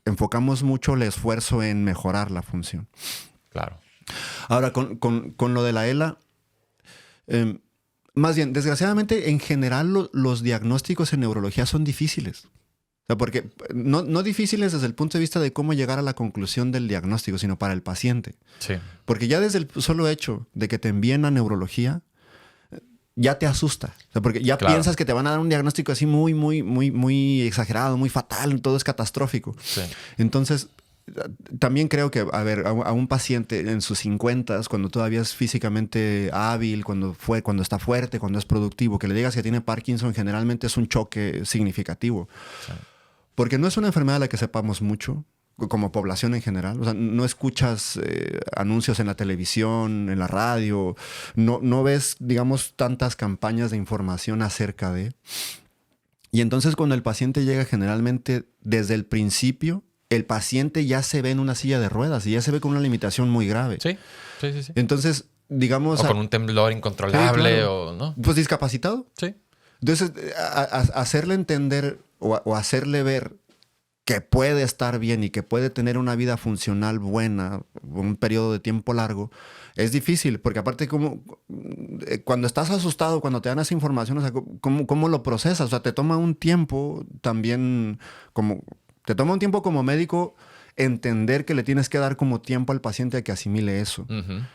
enfocamos mucho el esfuerzo en mejorar la función. Claro. Ahora, con lo de la ELA, más bien, desgraciadamente, en general los diagnósticos en neurología son difíciles. O sea, porque no difíciles desde el punto de vista de cómo llegar a la conclusión del diagnóstico, sino para el paciente. Sí. Porque ya desde el solo hecho de que te envíen a neurología, ya te asusta. O sea, porque ya piensas que te van a dar un diagnóstico así muy, muy, muy, muy exagerado, muy fatal, todo es catastrófico. Sí. Entonces... También creo que, a un paciente en sus 50s, cuando todavía es físicamente hábil, cuando está fuerte, cuando es productivo, que le digas que tiene Parkinson, generalmente es un choque significativo. Sí. Porque no es una enfermedad a la que sepamos mucho, como población en general. O sea, no escuchas anuncios en la televisión, en la radio, no ves, digamos, tantas campañas de información acerca de... Y entonces cuando el paciente llega, generalmente desde el principio, el paciente ya se ve en una silla de ruedas y ya se ve con una limitación muy grave. Sí. Entonces, digamos... O con un temblor incontrolable, claro. O no. Pues discapacitado. Sí. Entonces, hacerle entender o hacerle ver que puede estar bien y que puede tener una vida funcional buena, un periodo de tiempo largo, es difícil. Porque aparte, cuando estás asustado, cuando te dan esa información, o sea, ¿cómo lo procesas? O sea, te toma un tiempo también Te toma un tiempo como médico entender que le tienes que dar como tiempo al paciente a que asimile eso. Uh-huh.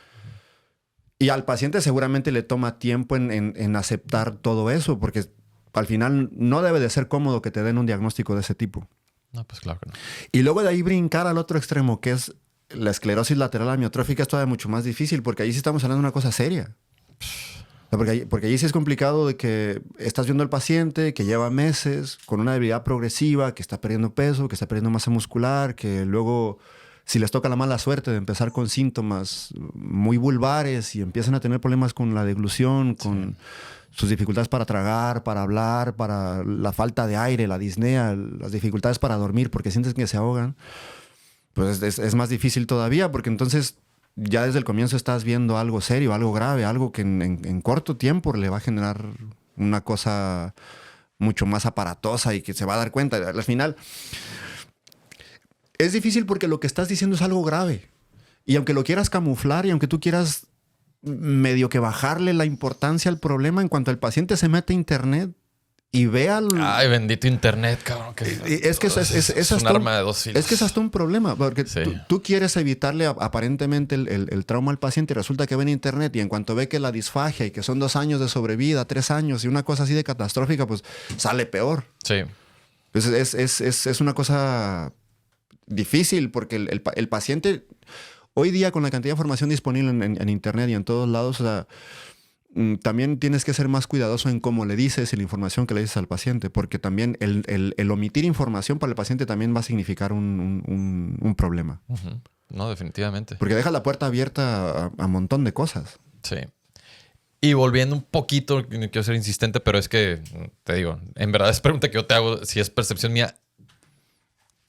Y al paciente seguramente le toma tiempo en aceptar todo eso, porque al final no debe de ser cómodo que te den un diagnóstico de ese tipo. No, pues claro que no. Y luego de ahí brincar al otro extremo, que es la esclerosis lateral amiotrófica, es todavía mucho más difícil, porque ahí sí estamos hablando de una cosa seria. Porque allí sí es complicado de que estás viendo al paciente que lleva meses con una debilidad progresiva, que está perdiendo peso, que está perdiendo masa muscular, que luego, si les toca la mala suerte de empezar con síntomas muy vulvares y empiezan a tener problemas con la deglución, con sus dificultades para tragar, para hablar, para la falta de aire, la disnea, las dificultades para dormir porque sienten que se ahogan, pues es más difícil todavía, porque entonces... ya desde el comienzo estás viendo algo serio, algo grave, algo que en corto tiempo le va a generar una cosa mucho más aparatosa y que se va a dar cuenta. Al final, es difícil porque lo que estás diciendo es algo grave. Y aunque lo quieras camuflar y aunque tú quieras medio que bajarle la importancia al problema, en cuanto el paciente se mete a internet y vea... Ay, bendito internet, cabrón. Es que es un arma de dos filos. Es que es hasta un problema, porque Sí. tú quieres evitarle aparentemente el trauma al paciente y resulta que ve en internet y en cuanto ve que la disfagia y que son 2 años de sobrevida, 3 años y una cosa así de catastrófica, pues sale peor. Sí. Es una cosa difícil porque el paciente, hoy día con la cantidad de información disponible en internet y en todos lados, o sea, también tienes que ser más cuidadoso en cómo le dices y la información que le dices al paciente, porque también el omitir información para el paciente también va a significar un problema. Uh-huh. No, definitivamente. Porque deja la puerta abierta a un montón de cosas. Sí. Y volviendo un poquito, no quiero ser insistente, pero es que, te digo, en verdad es pregunta que yo te hago, si es percepción mía.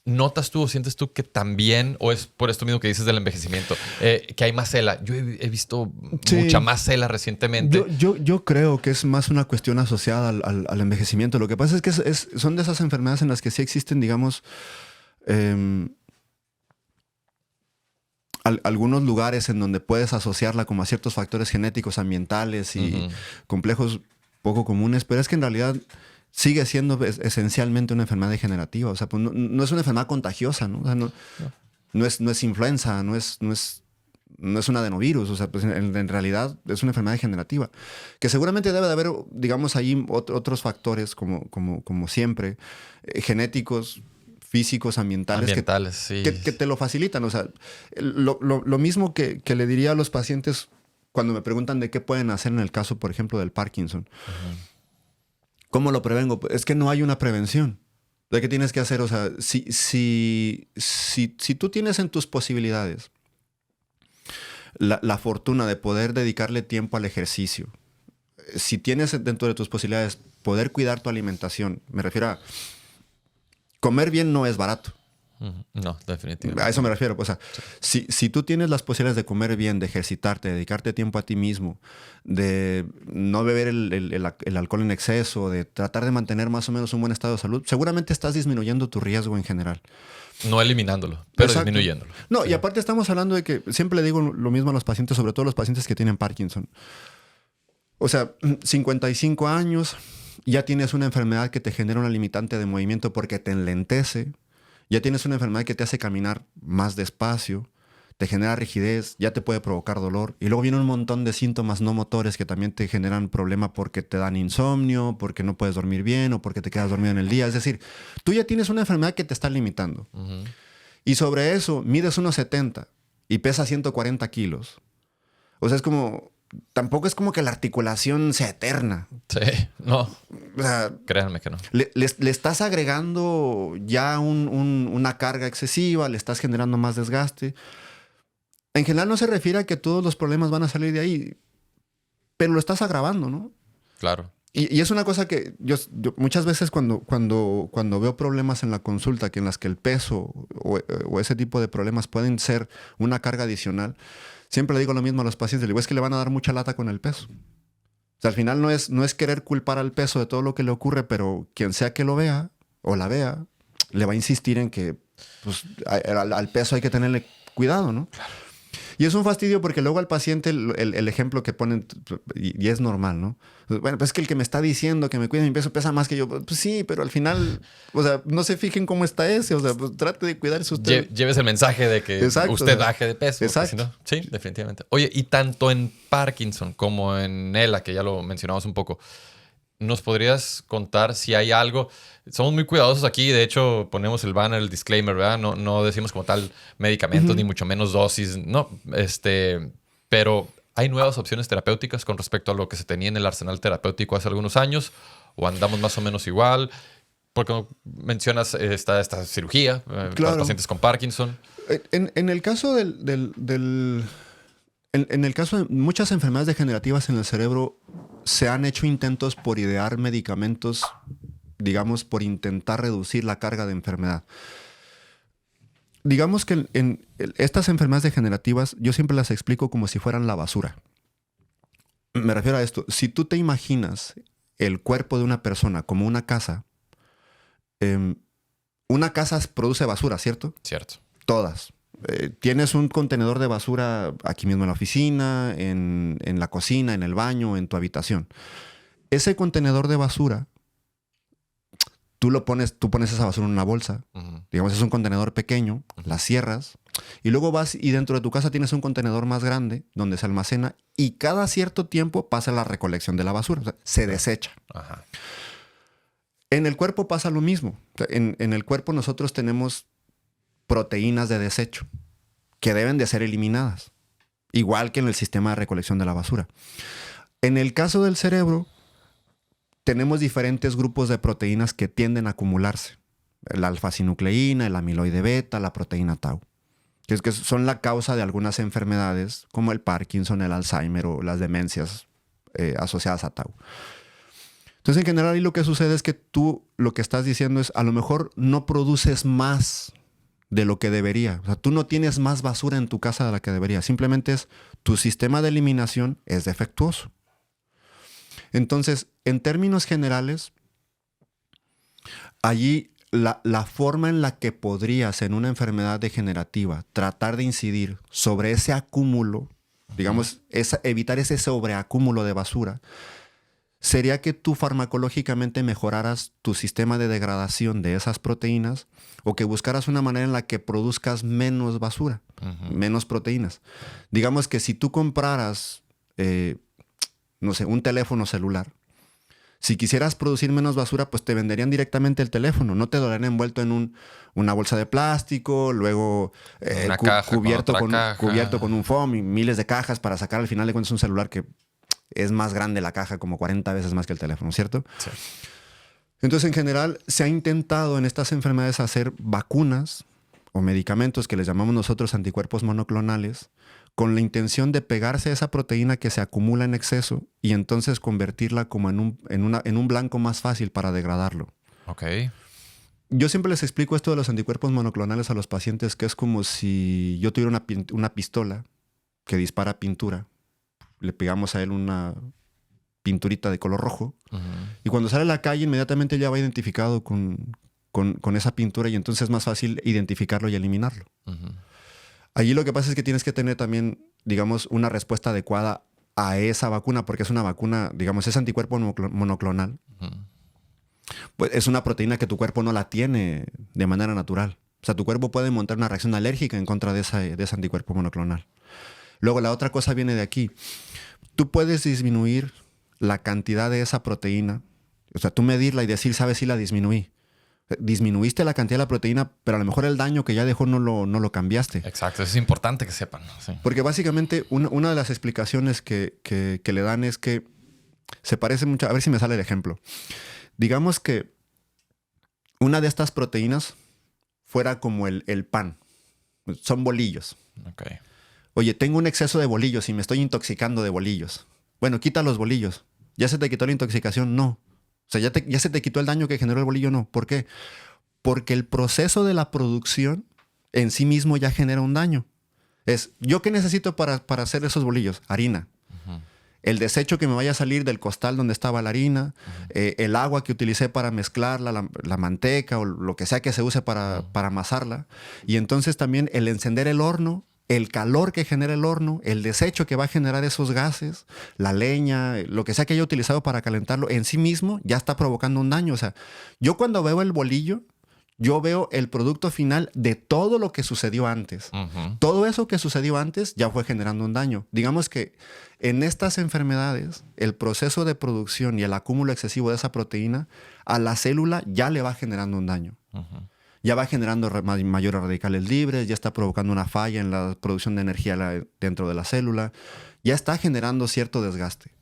¿Notas tú o sientes tú que también, o es por esto mismo que dices del envejecimiento, que hay más cela? Yo he visto mucha más cela recientemente. Yo creo que es más una cuestión asociada al envejecimiento. Lo que pasa es que son de esas enfermedades en las que sí existen, digamos, algunos lugares en donde puedes asociarla como a ciertos factores genéticos, ambientales y complejos poco comunes, pero es que en realidad sigue siendo esencialmente una enfermedad degenerativa. O sea, pues no es una enfermedad contagiosa, ¿no? O sea, no es influenza, no es un adenovirus. O sea, pues en realidad es una enfermedad degenerativa. Que seguramente debe de haber, digamos, ahí otros factores, como siempre, genéticos, físicos, ambientales sí. que te lo facilitan. O sea, lo mismo que le diría a los pacientes cuando me preguntan de qué pueden hacer en el caso, por ejemplo, del Parkinson. Uh-huh. ¿Cómo lo prevengo? Es que no hay una prevención. ¿De qué tienes que hacer? O sea, si tú tienes en tus posibilidades la fortuna de poder dedicarle tiempo al ejercicio, si tienes dentro de tus posibilidades poder cuidar tu alimentación, me refiero a comer bien no es barato. No, definitivamente. A eso me refiero. O sea, si tú tienes las posibilidades de comer bien, de ejercitarte, de dedicarte tiempo a ti mismo, de no beber el alcohol en exceso, de tratar de mantener más o menos un buen estado de salud, seguramente estás disminuyendo tu riesgo en general. No eliminándolo, pero exacto, disminuyéndolo. No, sí. Y aparte estamos hablando de que siempre le digo lo mismo a los pacientes, sobre todo los pacientes que tienen Parkinson. O sea, 55 años, ya tienes una enfermedad que te genera una limitante de movimiento porque te enlentece. Ya tienes una enfermedad que te hace caminar más despacio, te genera rigidez, ya te puede provocar dolor. Y luego viene un montón de síntomas no motores que también te generan problema porque te dan insomnio, porque no puedes dormir bien o porque te quedas dormido en el día. Es decir, tú ya tienes una enfermedad que te está limitando. Uh-huh. Y sobre eso mides 1,70 y pesas 140 kilos. O sea, es como... Tampoco es como que la articulación sea eterna. Sí, no. O sea, créanme que no. Le estás agregando ya una carga excesiva, le estás generando más desgaste. En general no se refiere a que todos los problemas van a salir de ahí, pero lo estás agravando, ¿no? Claro. Y es una cosa que yo muchas veces cuando veo problemas en la consulta, que en las que el peso o ese tipo de problemas pueden ser una carga adicional, siempre le digo lo mismo a los pacientes. Le digo, es que le van a dar mucha lata con el peso. O sea, al final no es querer culpar al peso de todo lo que le ocurre, pero quien sea que lo vea o la vea, le va a insistir en que pues, al peso hay que tenerle cuidado, ¿no? Claro. Y es un fastidio porque luego al paciente el ejemplo que ponen, y es normal, ¿no? Bueno, pues es que el que me está diciendo que me cuide mi peso pesa más que yo. Pues sí, pero al final, o sea, no se fijen cómo está ese. O sea, pues trate de cuidarse usted. Lleves el mensaje de que exacto, usted baje de peso. Exacto. Si no, sí, definitivamente. Oye, y tanto en Parkinson como en ELA, que ya lo mencionamos un poco, ¿nos podrías contar si hay algo? Somos muy cuidadosos aquí. De hecho, ponemos el banner, el disclaimer, ¿verdad? No decimos como tal medicamentos, ni mucho menos dosis. No, pero ¿hay nuevas opciones terapéuticas con respecto a lo que se tenía en el arsenal terapéutico hace algunos años? ¿O andamos más o menos igual? Porque mencionas esta cirugía para pacientes con Parkinson. En el caso en el caso de muchas enfermedades degenerativas en el cerebro, se han hecho intentos por idear medicamentos, digamos, por intentar reducir la carga de enfermedad. Digamos que en estas enfermedades degenerativas, yo siempre las explico como si fueran la basura. Me refiero a esto. Si tú te imaginas el cuerpo de una persona como una casa produce basura, ¿cierto? Cierto. Todas. Tienes un contenedor de basura aquí mismo en la oficina, en la cocina, en el baño, en tu habitación. Ese contenedor de basura tú pones esa basura en una bolsa. Digamos, es un contenedor pequeño, la cierras y luego vas y dentro de tu casa tienes un contenedor más grande donde se almacena y cada cierto tiempo pasa la recolección de la basura. O sea, se desecha. Ajá. En el cuerpo pasa lo mismo. O sea, en el cuerpo nosotros tenemos proteínas de desecho que deben de ser eliminadas, igual que en el sistema de recolección de la basura. En el caso del cerebro, tenemos diferentes grupos de proteínas que tienden a acumularse. La alfa-sinucleína, el amiloide beta, la proteína tau, que son la causa de algunas enfermedades como el Parkinson, el Alzheimer o las demencias asociadas a tau. Entonces, en general, ahí lo que sucede es que tú lo que estás diciendo es, a lo mejor no produces más de lo que debería. O sea, tú no tienes más basura en tu casa de la que debería. Simplemente es tu sistema de eliminación es defectuoso. Entonces, en términos generales, allí la forma en la que podrías en una enfermedad degenerativa tratar de incidir sobre ese acúmulo, digamos, evitar ese sobreacúmulo de basura, sería que tú farmacológicamente mejoraras tu sistema de degradación de esas proteínas o que buscaras una manera en la que produzcas menos basura, menos proteínas. Digamos que si tú compraras, no sé, un teléfono celular, si quisieras producir menos basura, pues te venderían directamente el teléfono. No te lo darían envuelto en una bolsa de plástico, luego cubierto con un foam y miles de cajas para sacar al final de cuentas un celular que es más grande la caja, como 40 veces más que el teléfono, ¿cierto? Sí. Entonces, en general, se ha intentado en estas enfermedades hacer vacunas o medicamentos que les llamamos nosotros anticuerpos monoclonales, con la intención de pegarse a esa proteína que se acumula en exceso y entonces convertirla como en un blanco más fácil para degradarlo. Ok. Yo siempre les explico esto de los anticuerpos monoclonales a los pacientes, que es como si yo tuviera una pistola que dispara pintura. Le pegamos a él una pinturita de color rojo. Y cuando sale a la calle, inmediatamente ya va identificado con esa pintura y entonces es más fácil identificarlo y eliminarlo. Allí lo que pasa es que tienes que tener también, digamos, una respuesta adecuada a esa vacuna, porque es una vacuna, digamos, ese anticuerpo monoclonal. Pues es una proteína que tu cuerpo no la tiene de manera natural. O sea, tu cuerpo puede montar una reacción alérgica en contra de ese anticuerpo monoclonal. Luego, la otra cosa viene de aquí. Tú puedes disminuir la cantidad de esa proteína. O sea, tú medirla y decir, ¿sabes si la disminuí? Disminuiste la cantidad de la proteína, pero a lo mejor el daño que ya dejó no lo cambiaste. Exacto, eso es importante que sepan. Sí. Porque básicamente una de las explicaciones que le dan es que se parece mucho... A ver si me sale el ejemplo. Digamos que una de estas proteínas fuera como el pan. Son bolillos. Okay. Oye, tengo un exceso de bolillos y me estoy intoxicando de bolillos. Bueno, quita los bolillos. ¿Ya se te quitó la intoxicación? No. O sea, ya se te quitó el daño que generó el bolillo. No. ¿Por qué? Porque el proceso de la producción en sí mismo ya genera un daño. ¿Yo qué necesito para hacer esos bolillos? Harina. El desecho que me vaya a salir del costal donde estaba la harina, el agua que utilicé para mezclarla, la manteca o lo que sea que se use para amasarla. Y entonces también el encender el horno, el calor que genera el horno, el desecho que va a generar esos gases, la leña, lo que sea que haya utilizado para calentarlo, en sí mismo ya está provocando un daño. O sea, yo cuando veo el bolillo, yo veo el producto final de todo lo que sucedió antes. Todo eso que sucedió antes ya fue generando un daño. Digamos que en estas enfermedades, el proceso de producción y el acúmulo excesivo de esa proteína a la célula ya le va generando un daño. Ya va generando mayores radicales libres, ya está provocando una falla en la producción de energía dentro de la célula, ya está generando cierto desgaste.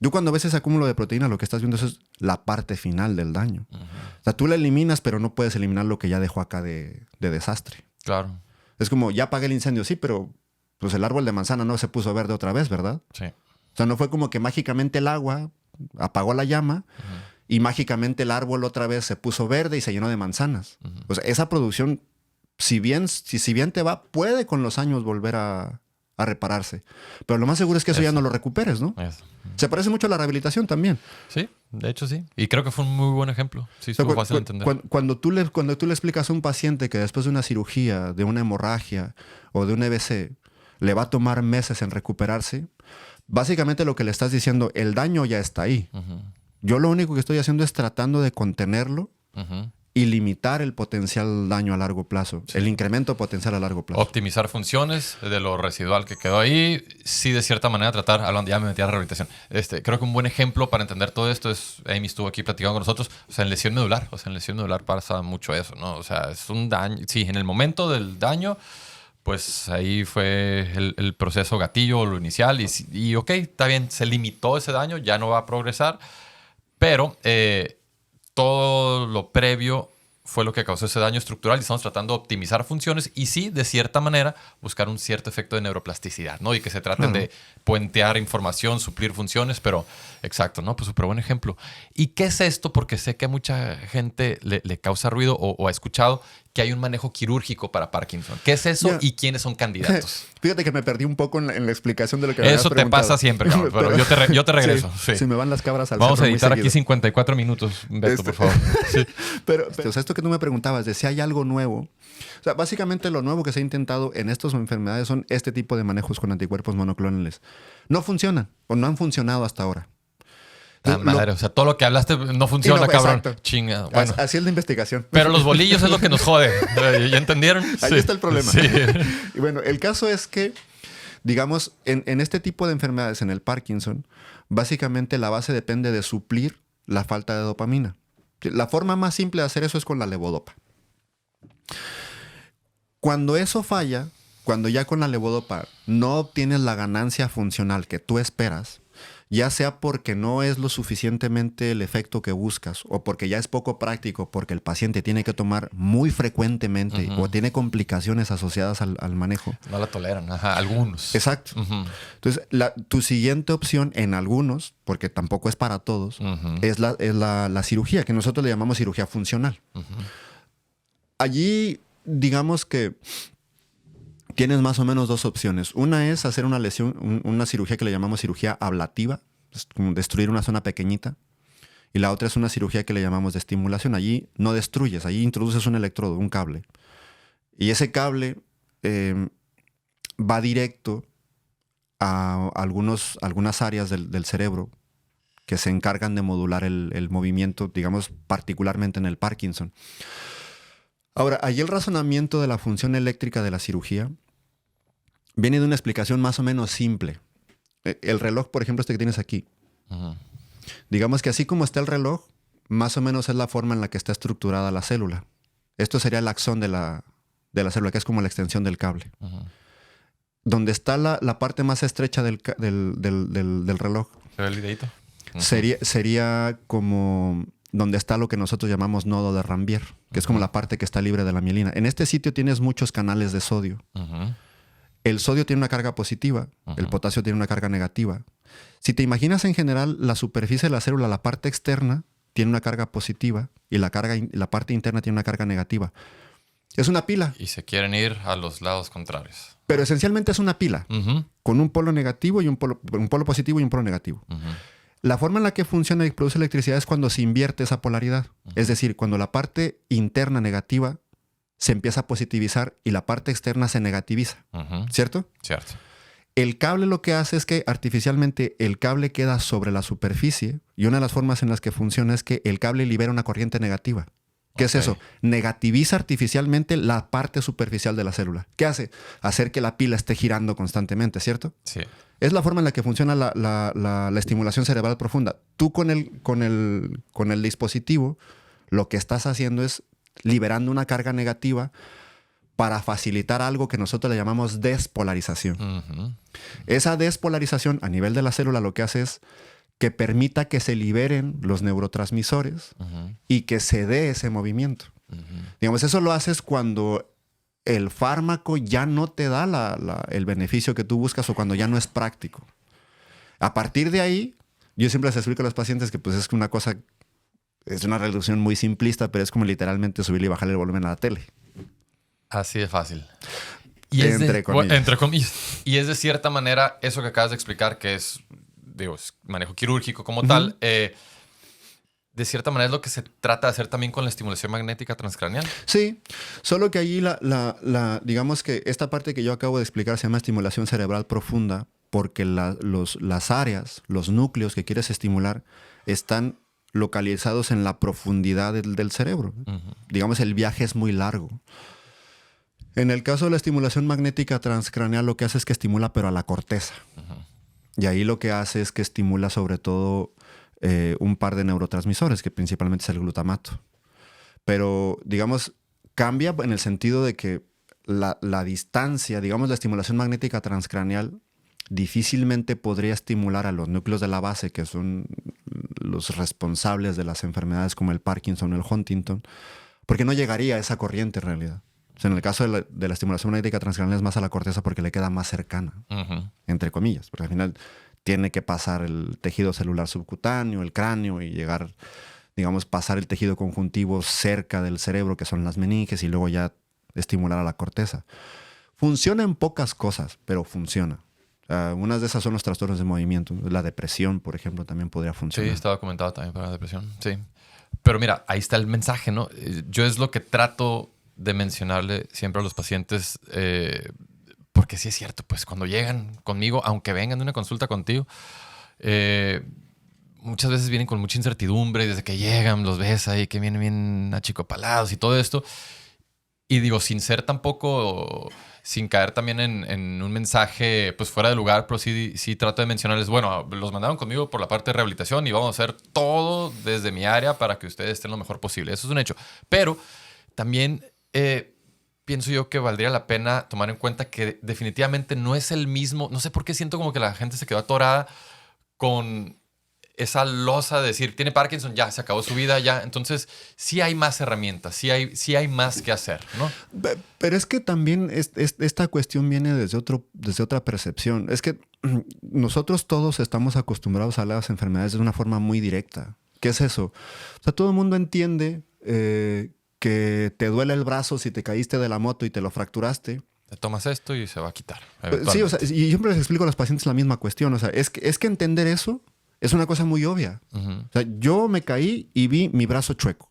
Tú cuando ves ese acúmulo de proteína, lo que estás viendo eso es la parte final del daño. O sea, tú la eliminas, pero no puedes eliminar lo que ya dejó acá de desastre. Claro. Es como, ya apagué el incendio, sí, pero pues el árbol de manzana no se puso verde otra vez, ¿verdad? Sí. O sea, no fue como que mágicamente el agua apagó la llama y mágicamente el árbol otra vez se puso verde y se llenó de manzanas. O sea, esa producción, si bien te va, puede con los años volver a repararse. Pero lo más seguro es que eso ya no lo recuperes, ¿no? Se parece mucho a la rehabilitación también. Sí, de hecho sí. Y creo que fue un muy buen ejemplo. Sí, estuvo fácil de entender. Cuando tú le explicas a un paciente que después de una cirugía, de una hemorragia o de un EBC, le va a tomar meses en recuperarse, básicamente lo que le estás diciendo, el daño ya está ahí. Yo lo único que estoy haciendo es tratando de contenerlo Ujú. y limitar el potencial daño a largo plazo, el incremento potencial a largo plazo. Optimizar funciones de lo residual que quedó ahí. Sí, de cierta manera tratar, hablando, ya me metí a la rehabilitación. Creo que un buen ejemplo para entender todo esto es, Amy estuvo aquí platicando con nosotros, o sea, en lesión medular. O sea, en lesión medular pasa mucho eso, ¿no? O sea, es un daño. Sí, en el momento del daño, pues ahí fue el proceso gatillo, lo inicial, y ok, está bien, se limitó ese daño, ya no va a progresar, pero todo lo previo fue lo que causó ese daño estructural y estamos tratando de optimizar funciones y sí, de cierta manera, buscar un cierto efecto de neuroplasticidad, ¿no? Y que se traten de puentear información, suplir funciones, pero exacto, ¿no? Pues súper buen ejemplo. ¿Y qué es esto? Porque sé que a mucha gente le causa ruido o ha escuchado que hay un manejo quirúrgico para Parkinson. ¿Qué es eso y quiénes son candidatos? Fíjate que me perdí un poco en la explicación de lo que me habías Eso te preguntado. pasa siempre, cabrón, pero yo te regreso. Sí. Si me van las cabras al Vamos a cerro muy editar aquí seguido. 54 minutos, Beto, por favor. Sí. Pero, o sea, esto que tú me preguntabas de si hay algo nuevo. O sea, básicamente lo nuevo que se ha intentado en estas enfermedades son este tipo de manejos con anticuerpos monoclonales. No funcionan o no han funcionado hasta ahora. Madre, o sea, todo lo que hablaste no funciona, no, cabrón. exacto. Chinga. Bueno. Así es la investigación. Pero los bolillos es lo que nos jode. ¿Ya entendieron? Ahí Sí. está el problema. Sí. Y bueno, el caso es que, digamos, en este tipo de enfermedades, en el Parkinson, básicamente la base depende de suplir la falta de dopamina. La forma más simple de hacer eso es con la levodopa. Cuando eso falla, cuando ya con la levodopa no obtienes la ganancia funcional que tú esperas, ya sea porque no es lo suficientemente el efecto que buscas o porque ya es poco práctico, porque el paciente tiene que tomar muy frecuentemente o tiene complicaciones asociadas al manejo. No la toleran, ajá, algunos. Exacto. Entonces, tu siguiente opción en algunos, porque tampoco es para todos, es la cirugía, que nosotros le llamamos cirugía funcional. Allí, digamos que tienes más o menos dos opciones. Una es hacer una lesión, una cirugía que le llamamos cirugía ablativa, es como destruir una zona pequeñita. Y la otra es una cirugía que le llamamos de estimulación. Allí no destruyes, allí introduces un electrodo, un cable. Y ese cable va directo a algunas áreas del cerebro que se encargan de modular el movimiento, digamos, particularmente en el Parkinson. Ahora, allí el razonamiento de la función eléctrica de la cirugía viene de una explicación más o menos simple. El reloj, por ejemplo, que tienes aquí. Digamos que así como está el reloj, más o menos es la forma en la que está estructurada la célula. Esto sería el axón de la célula, que es como la extensión del cable. Donde está la parte más estrecha del reloj. ¿Se ve el videito? Sería como donde está lo que nosotros llamamos nodo de Rambier, que es como la parte que está libre de la mielina. En este sitio tienes muchos canales de sodio. El sodio tiene una carga positiva, el potasio tiene una carga negativa. Si te imaginas en general la superficie de la célula, la parte externa tiene una carga positiva y la parte interna tiene una carga negativa. Es una pila. Y se quieren ir a los lados contrarios. Pero esencialmente es una pila, con un polo negativo y un polo positivo y un polo negativo. La forma en la que funciona y produce electricidad es cuando se invierte esa polaridad. Es decir, cuando la parte interna negativa se empieza a positivizar y la parte externa se negativiza. ¿Cierto? Cierto. El cable lo que hace es que artificialmente el cable queda sobre la superficie y una de las formas en las que funciona es que el cable libera una corriente negativa. ¿Qué es eso? Negativiza artificialmente la parte superficial de la célula. ¿Qué hace? Hacer que la pila esté girando constantemente, ¿cierto? Sí. Es la forma en la que funciona la estimulación cerebral profunda. Tú con el dispositivo lo que estás haciendo es liberando una carga negativa para facilitar algo que nosotros le llamamos despolarización. Esa despolarización a nivel de la célula lo que hace es que permita que se liberen los neurotransmisores y que se dé ese movimiento. Digamos, eso lo haces cuando el fármaco ya no te da el beneficio que tú buscas o cuando ya no es práctico. A partir de ahí, yo siempre les explico a los pacientes que pues es una cosa, es una reducción muy simplista, pero es como literalmente subirle y bajarle el volumen a la tele. Así de fácil. Entre comillas. Entre comillas. Y es de cierta manera eso que acabas de explicar, que es, digo, es manejo quirúrgico como tal. De cierta manera es lo que se trata de hacer también con la estimulación magnética transcraneal. Sí, solo que allí digamos que esta parte que yo acabo de explicar se llama estimulación cerebral profunda porque las áreas, los núcleos que quieres estimular están localizados en la profundidad del cerebro. Digamos, el viaje es muy largo. En el caso de la estimulación magnética transcraneal, lo que hace es que estimula, pero a la corteza. Y ahí lo que hace es que estimula sobre todo un par de neurotransmisores, que principalmente es el glutamato. Pero, digamos, cambia en el sentido de que la distancia, digamos, la estimulación magnética transcraneal difícilmente podría estimular a los núcleos de la base, que son los responsables de las enfermedades como el Parkinson o el Huntington, porque no llegaría a esa corriente en realidad. O sea, en el caso de la estimulación magnética transcraneal es más a la corteza porque le queda más cercana, entre comillas, porque al final tiene que pasar el tejido celular subcutáneo, el cráneo, y llegar, digamos, pasar el tejido conjuntivo cerca del cerebro, que son las meninges, y luego ya estimular a la corteza. Funciona en pocas cosas, pero funciona. Unas de esas son los trastornos de movimiento. La depresión, por ejemplo, también podría funcionar. Sí, estaba comentado también para la depresión. Sí. Pero mira, ahí está el mensaje, ¿no? Yo es lo que trato de mencionarle siempre a los pacientes, porque sí es cierto, pues cuando llegan conmigo, aunque vengan de una consulta contigo, muchas veces vienen con mucha incertidumbre, y desde que llegan los ves ahí que vienen bien achicopalados y todo esto. Y digo, sin ser tampoco, sin caer también en un mensaje pues fuera de lugar, pero sí trato de mencionarles, bueno, los mandaron conmigo por la parte de rehabilitación y vamos a hacer todo desde mi área para que ustedes estén lo mejor posible. Eso es un hecho. Pero también pienso yo que valdría la pena tomar en cuenta que definitivamente no es el mismo. No sé por qué siento como que la gente se quedó atorada con esa losa de decir, tiene Parkinson, ya, se acabó su vida, ya. Entonces, sí hay más herramientas, sí hay más que hacer, ¿no? Pero es que también esta cuestión viene desde otra percepción. Es que nosotros todos estamos acostumbrados a las enfermedades de una forma muy directa. ¿Qué es eso? O sea, todo el mundo entiende que te duele el brazo si te caíste de la moto y te lo fracturaste. Te tomas esto y se va a quitar. Sí, o sea, y yo siempre les explico a los pacientes la misma cuestión. O sea, es que entender eso es una cosa muy obvia. O sea, yo me caí y vi mi brazo chueco.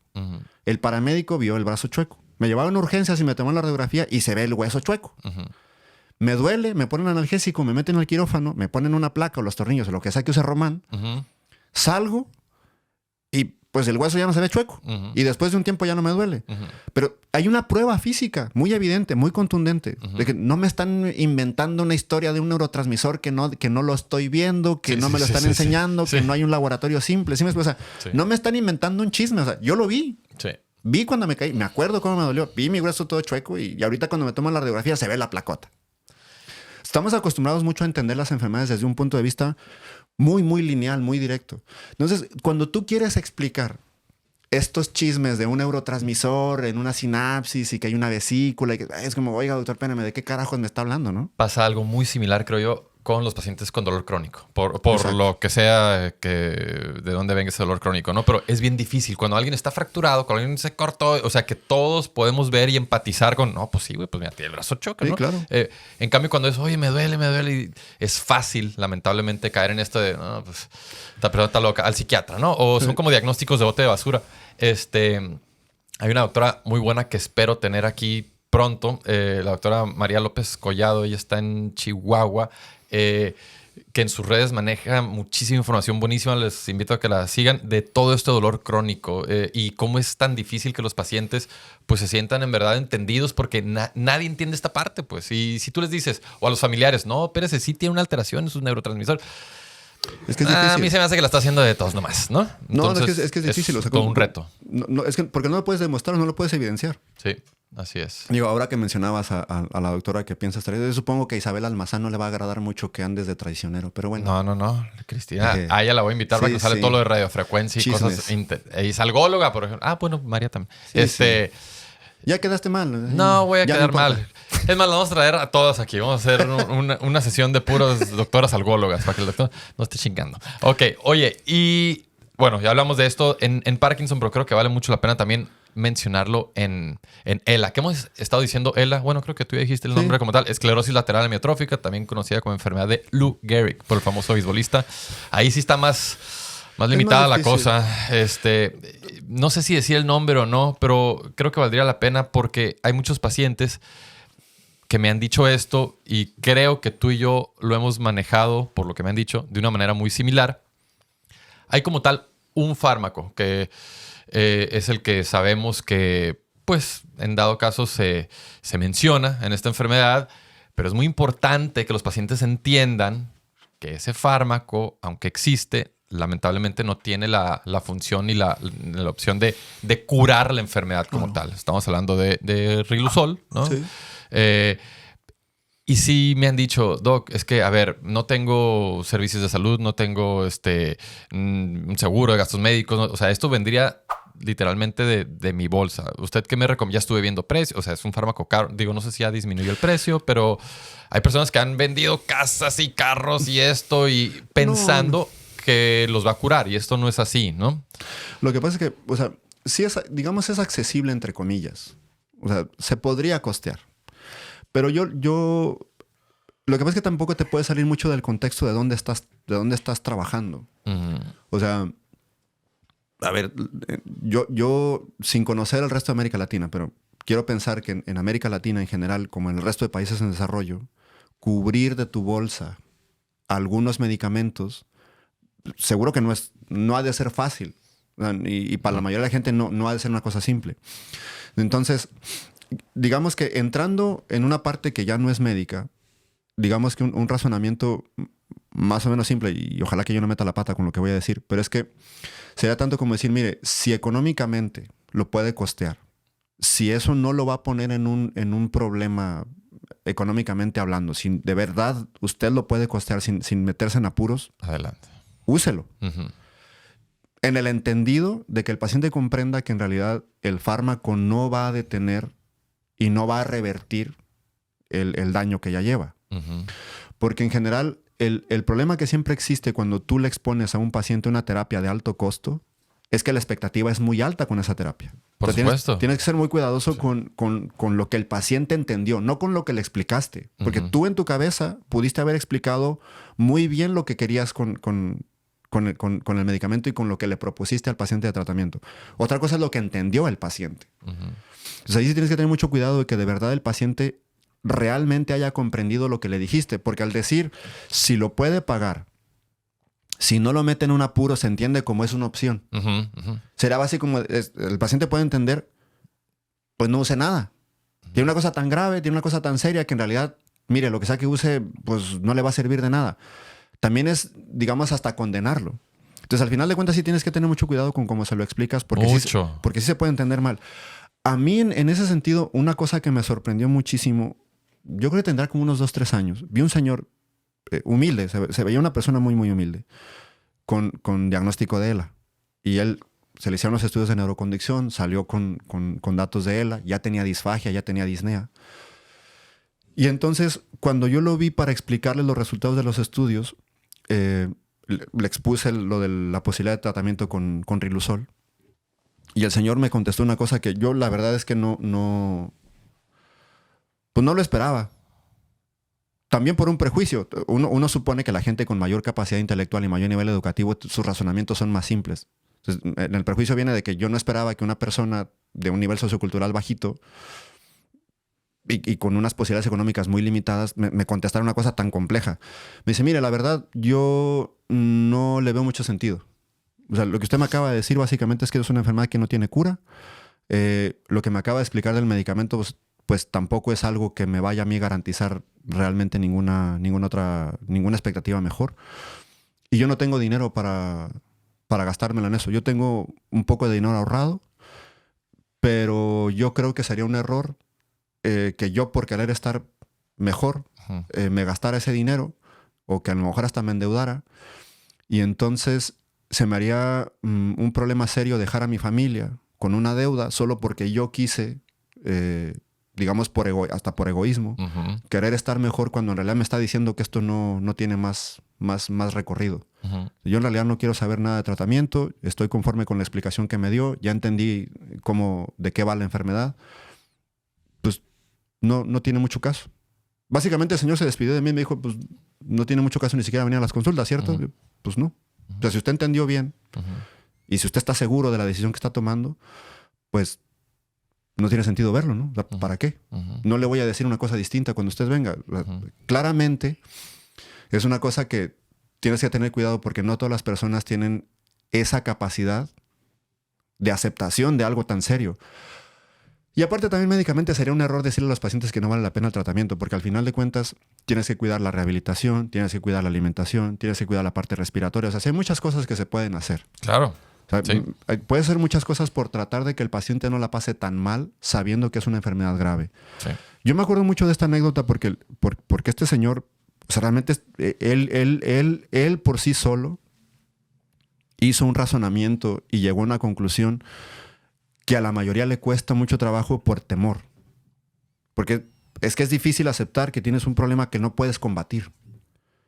El paramédico vio el brazo chueco. Me llevaron a urgencias y me tomaron la radiografía y se ve el hueso chueco. Me duele, me ponen analgésico, me meten al quirófano, me ponen una placa o los tornillos o lo que sea que use Román. Salgo y pues el hueso ya no se ve chueco. Y después de un tiempo ya no me duele. Pero hay una prueba física muy evidente, muy contundente, de que no me están inventando una historia de un neurotransmisor que no lo estoy viendo, que no me lo están enseñando, que no hay un laboratorio simple. ¿Sí me explico? O sea, no me están inventando un chisme. O sea, yo lo vi. Vi cuando me caí, me acuerdo cómo me dolió. Vi mi hueso todo chueco y ahorita cuando me toman la radiografía se ve la placota. Estamos acostumbrados mucho a entender las enfermedades desde un punto de vista muy, muy lineal, muy directo. Entonces, cuando tú quieres explicar estos chismes de un neurotransmisor en una sinapsis y que hay una vesícula, y que es como, oiga, doctor Péname, ¿de qué carajos me está hablando, no? Pasa algo muy similar, creo yo, con los pacientes con dolor crónico. Por lo que sea de dónde venga ese dolor crónico, ¿no? Pero es bien difícil. Cuando alguien está fracturado, cuando alguien se cortó, o sea, que todos podemos ver y empatizar con, no, pues sí, güey, pues mira, tiene el brazo choca, ¿no? Sí, claro. En cambio, cuando es, oye, me duele, y es fácil, lamentablemente, caer en esto de, no, pues, esta persona está loca, al psiquiatra, ¿no? O son como diagnósticos de bote de basura. Hay una doctora muy buena que espero tener aquí pronto, la doctora María López Collado. Ella está en Chihuahua, que en sus redes maneja muchísima información buenísima. Les invito a que la sigan, de todo este dolor crónico y cómo es tan difícil que los pacientes pues se sientan en verdad entendidos, porque nadie entiende esta parte, pues. Y si tú les dices, o a los familiares, no, espérese, sí tiene una alteración en sus neurotransmisores. Es que es difícil. A mí se me hace que la está haciendo de todos nomás, ¿no? Entonces, no, es que es difícil. Es o sea, todo un reto. No, es que porque no lo puedes demostrar, no lo puedes evidenciar. Sí, así es. Digo, ahora que mencionabas a la doctora que piensas traer, yo supongo que a Isabel Almazán no le va a agradar mucho que andes de traicionero, pero bueno. No, Cristina. A ella la voy a invitar para que sale todo lo de radiofrecuencia y cosas. Es algóloga, por ejemplo. Ah, bueno, María también. Sí. Ya quedaste mal. No voy a ya quedar no mal. Es más, la vamos a traer a todas aquí. Vamos a hacer una sesión de puros doctoras algólogas para que el doctor no esté chingando. Ok, oye, y bueno, ya hablamos de esto en Parkinson, pero creo que vale mucho la pena también mencionarlo en ELA. ¿Qué hemos estado diciendo ELA? Bueno, creo que tú ya dijiste el nombre como tal. Esclerosis lateral amiotrófica, también conocida como enfermedad de Lou Gehrig, por el famoso beisbolista. Ahí sí está más limitada la cosa. No sé si decir el nombre o no, pero creo que valdría la pena porque hay muchos pacientes que me han dicho esto y creo que tú y yo lo hemos manejado, por lo que me han dicho, de una manera muy similar. Hay como tal un fármaco que es el que sabemos que, pues, en dado caso se menciona en esta enfermedad, pero es muy importante que los pacientes entiendan que ese fármaco, aunque existe, lamentablemente no tiene la función ni la opción de curar la enfermedad como tal. Estamos hablando de Riluzol, ¿no? Sí. Y sí me han dicho, Doc, es que, a ver, no tengo servicios de salud, no tengo un seguro de gastos médicos. O sea, esto vendría literalmente de mi bolsa. ¿Usted qué me recomienda? Ya estuve viendo precios. O sea, es un fármaco caro. Digo, no sé si ha disminuido el precio, pero hay personas que han vendido casas y carros y esto y pensando que los va a curar. Y esto no es así, ¿no? Lo que pasa es que, o sea, sí es, digamos, es accesible entre comillas. O sea, se podría costear. Pero yo, lo que pasa es que tampoco te puede salir mucho del contexto de dónde estás trabajando. Uh-huh. O sea, a ver, yo sin conocer el resto de América Latina, pero quiero pensar que en América Latina en general, como en el resto de países en desarrollo, cubrir de tu bolsa algunos medicamentos, seguro que no ha de ser fácil. Y para la mayoría de la gente no ha de ser una cosa simple. Entonces, digamos que entrando en una parte que ya no es médica, digamos que un razonamiento más o menos simple, y ojalá que yo no meta la pata con lo que voy a decir, pero es que sería tanto como decir, mire, si económicamente lo puede costear, si eso no lo va a poner en un problema económicamente hablando, si de verdad usted lo puede costear sin meterse en apuros, adelante, úselo. Uh-huh. En el entendido de que el paciente comprenda que en realidad el fármaco no va a detener y no va a revertir el daño que ya lleva. Uh-huh. Porque en general, el problema que siempre existe cuando tú le expones a un paciente una terapia de alto costo es que la expectativa es muy alta con esa terapia. Por supuesto. Tienes que ser muy cuidadoso con lo que el paciente entendió, no con lo que le explicaste. Porque tú en tu cabeza pudiste haber explicado muy bien lo que querías con el medicamento y con lo que le propusiste al paciente de tratamiento. Otra cosa es lo que entendió el paciente. Uh-huh. Entonces ahí sí tienes que tener mucho cuidado de que de verdad el paciente realmente haya comprendido lo que le dijiste. Porque al decir, si lo puede pagar, si no lo mete en un apuro, se entiende como es una opción. Uh-huh. Uh-huh. Será básico como el paciente puede entender, pues no use nada. Tiene una cosa tan grave, tiene una cosa tan seria que en realidad, mire, lo que sea que use, pues no le va a servir de nada. También es, digamos, hasta condenarlo. Entonces, al final de cuentas, sí tienes que tener mucho cuidado con cómo se lo explicas, porque sí se puede entender mal. A mí, en ese sentido, una cosa que me sorprendió muchísimo, yo creo que tendrá como unos 2-3 años. Vi un señor humilde, se veía una persona muy, muy humilde, con diagnóstico de ELA. Y él se le hicieron los estudios de neuroconducción, salió con datos de ELA, ya tenía disfagia, ya tenía disnea. Y entonces, cuando yo lo vi para explicarle los resultados de los estudios, le expuse lo de la posibilidad de tratamiento con Riluzol. Y el señor me contestó una cosa que yo la verdad es que no lo esperaba. También por un prejuicio. Uno supone que la gente con mayor capacidad intelectual y mayor nivel educativo, sus razonamientos son más simples. Entonces, en el prejuicio viene de que yo no esperaba que una persona de un nivel sociocultural bajito y con unas posibilidades económicas muy limitadas me contestara una cosa tan compleja. Me dice, mire, la verdad, yo no le veo mucho sentido. O sea, lo que usted me acaba de decir básicamente es que es una enfermedad que no tiene cura. Lo que me acaba de explicar del medicamento, pues tampoco es algo que me vaya a mí garantizar realmente ninguna expectativa mejor. Y yo no tengo dinero para gastármelo en eso. Yo tengo un poco de dinero ahorrado, pero yo creo que sería un error que yo, por querer estar mejor, me gastara ese dinero, o que a lo mejor hasta me endeudara. Y entonces se me haría un problema serio dejar a mi familia con una deuda solo porque yo quise, digamos, hasta por egoísmo, querer estar mejor cuando en realidad me está diciendo que esto no tiene más recorrido. Yo en realidad no quiero saber nada de tratamiento, estoy conforme con la explicación que me dio, ya entendí de qué va la enfermedad. Pues no tiene mucho caso. Básicamente el señor se despidió de mí y me dijo, pues no tiene mucho caso ni siquiera venir a las consultas, ¿cierto? Pues no. O sea, si usted entendió bien y si usted está seguro de la decisión que está tomando, pues no tiene sentido verlo, ¿no? O sea, ¿para qué? No le voy a decir una cosa distinta cuando usted venga. Claramente es una cosa que tienes que tener cuidado porque no todas las personas tienen esa capacidad de aceptación de algo tan serio. Y aparte también médicamente sería un error decirle a los pacientes que no vale la pena el tratamiento, porque al final de cuentas tienes que cuidar la rehabilitación, tienes que cuidar la alimentación, tienes que cuidar la parte respiratoria. O sea, sí hay muchas cosas que se pueden hacer. Claro. O sea, Sí. puede ser muchas cosas por tratar de que el paciente no la pase tan mal sabiendo que es una enfermedad grave. Sí. Yo me acuerdo mucho de esta anécdota porque este señor, o sea, realmente él por sí solo hizo un razonamiento y llegó a una conclusión que a la mayoría le cuesta mucho trabajo por temor. Porque es que es difícil aceptar que tienes un problema que no puedes combatir.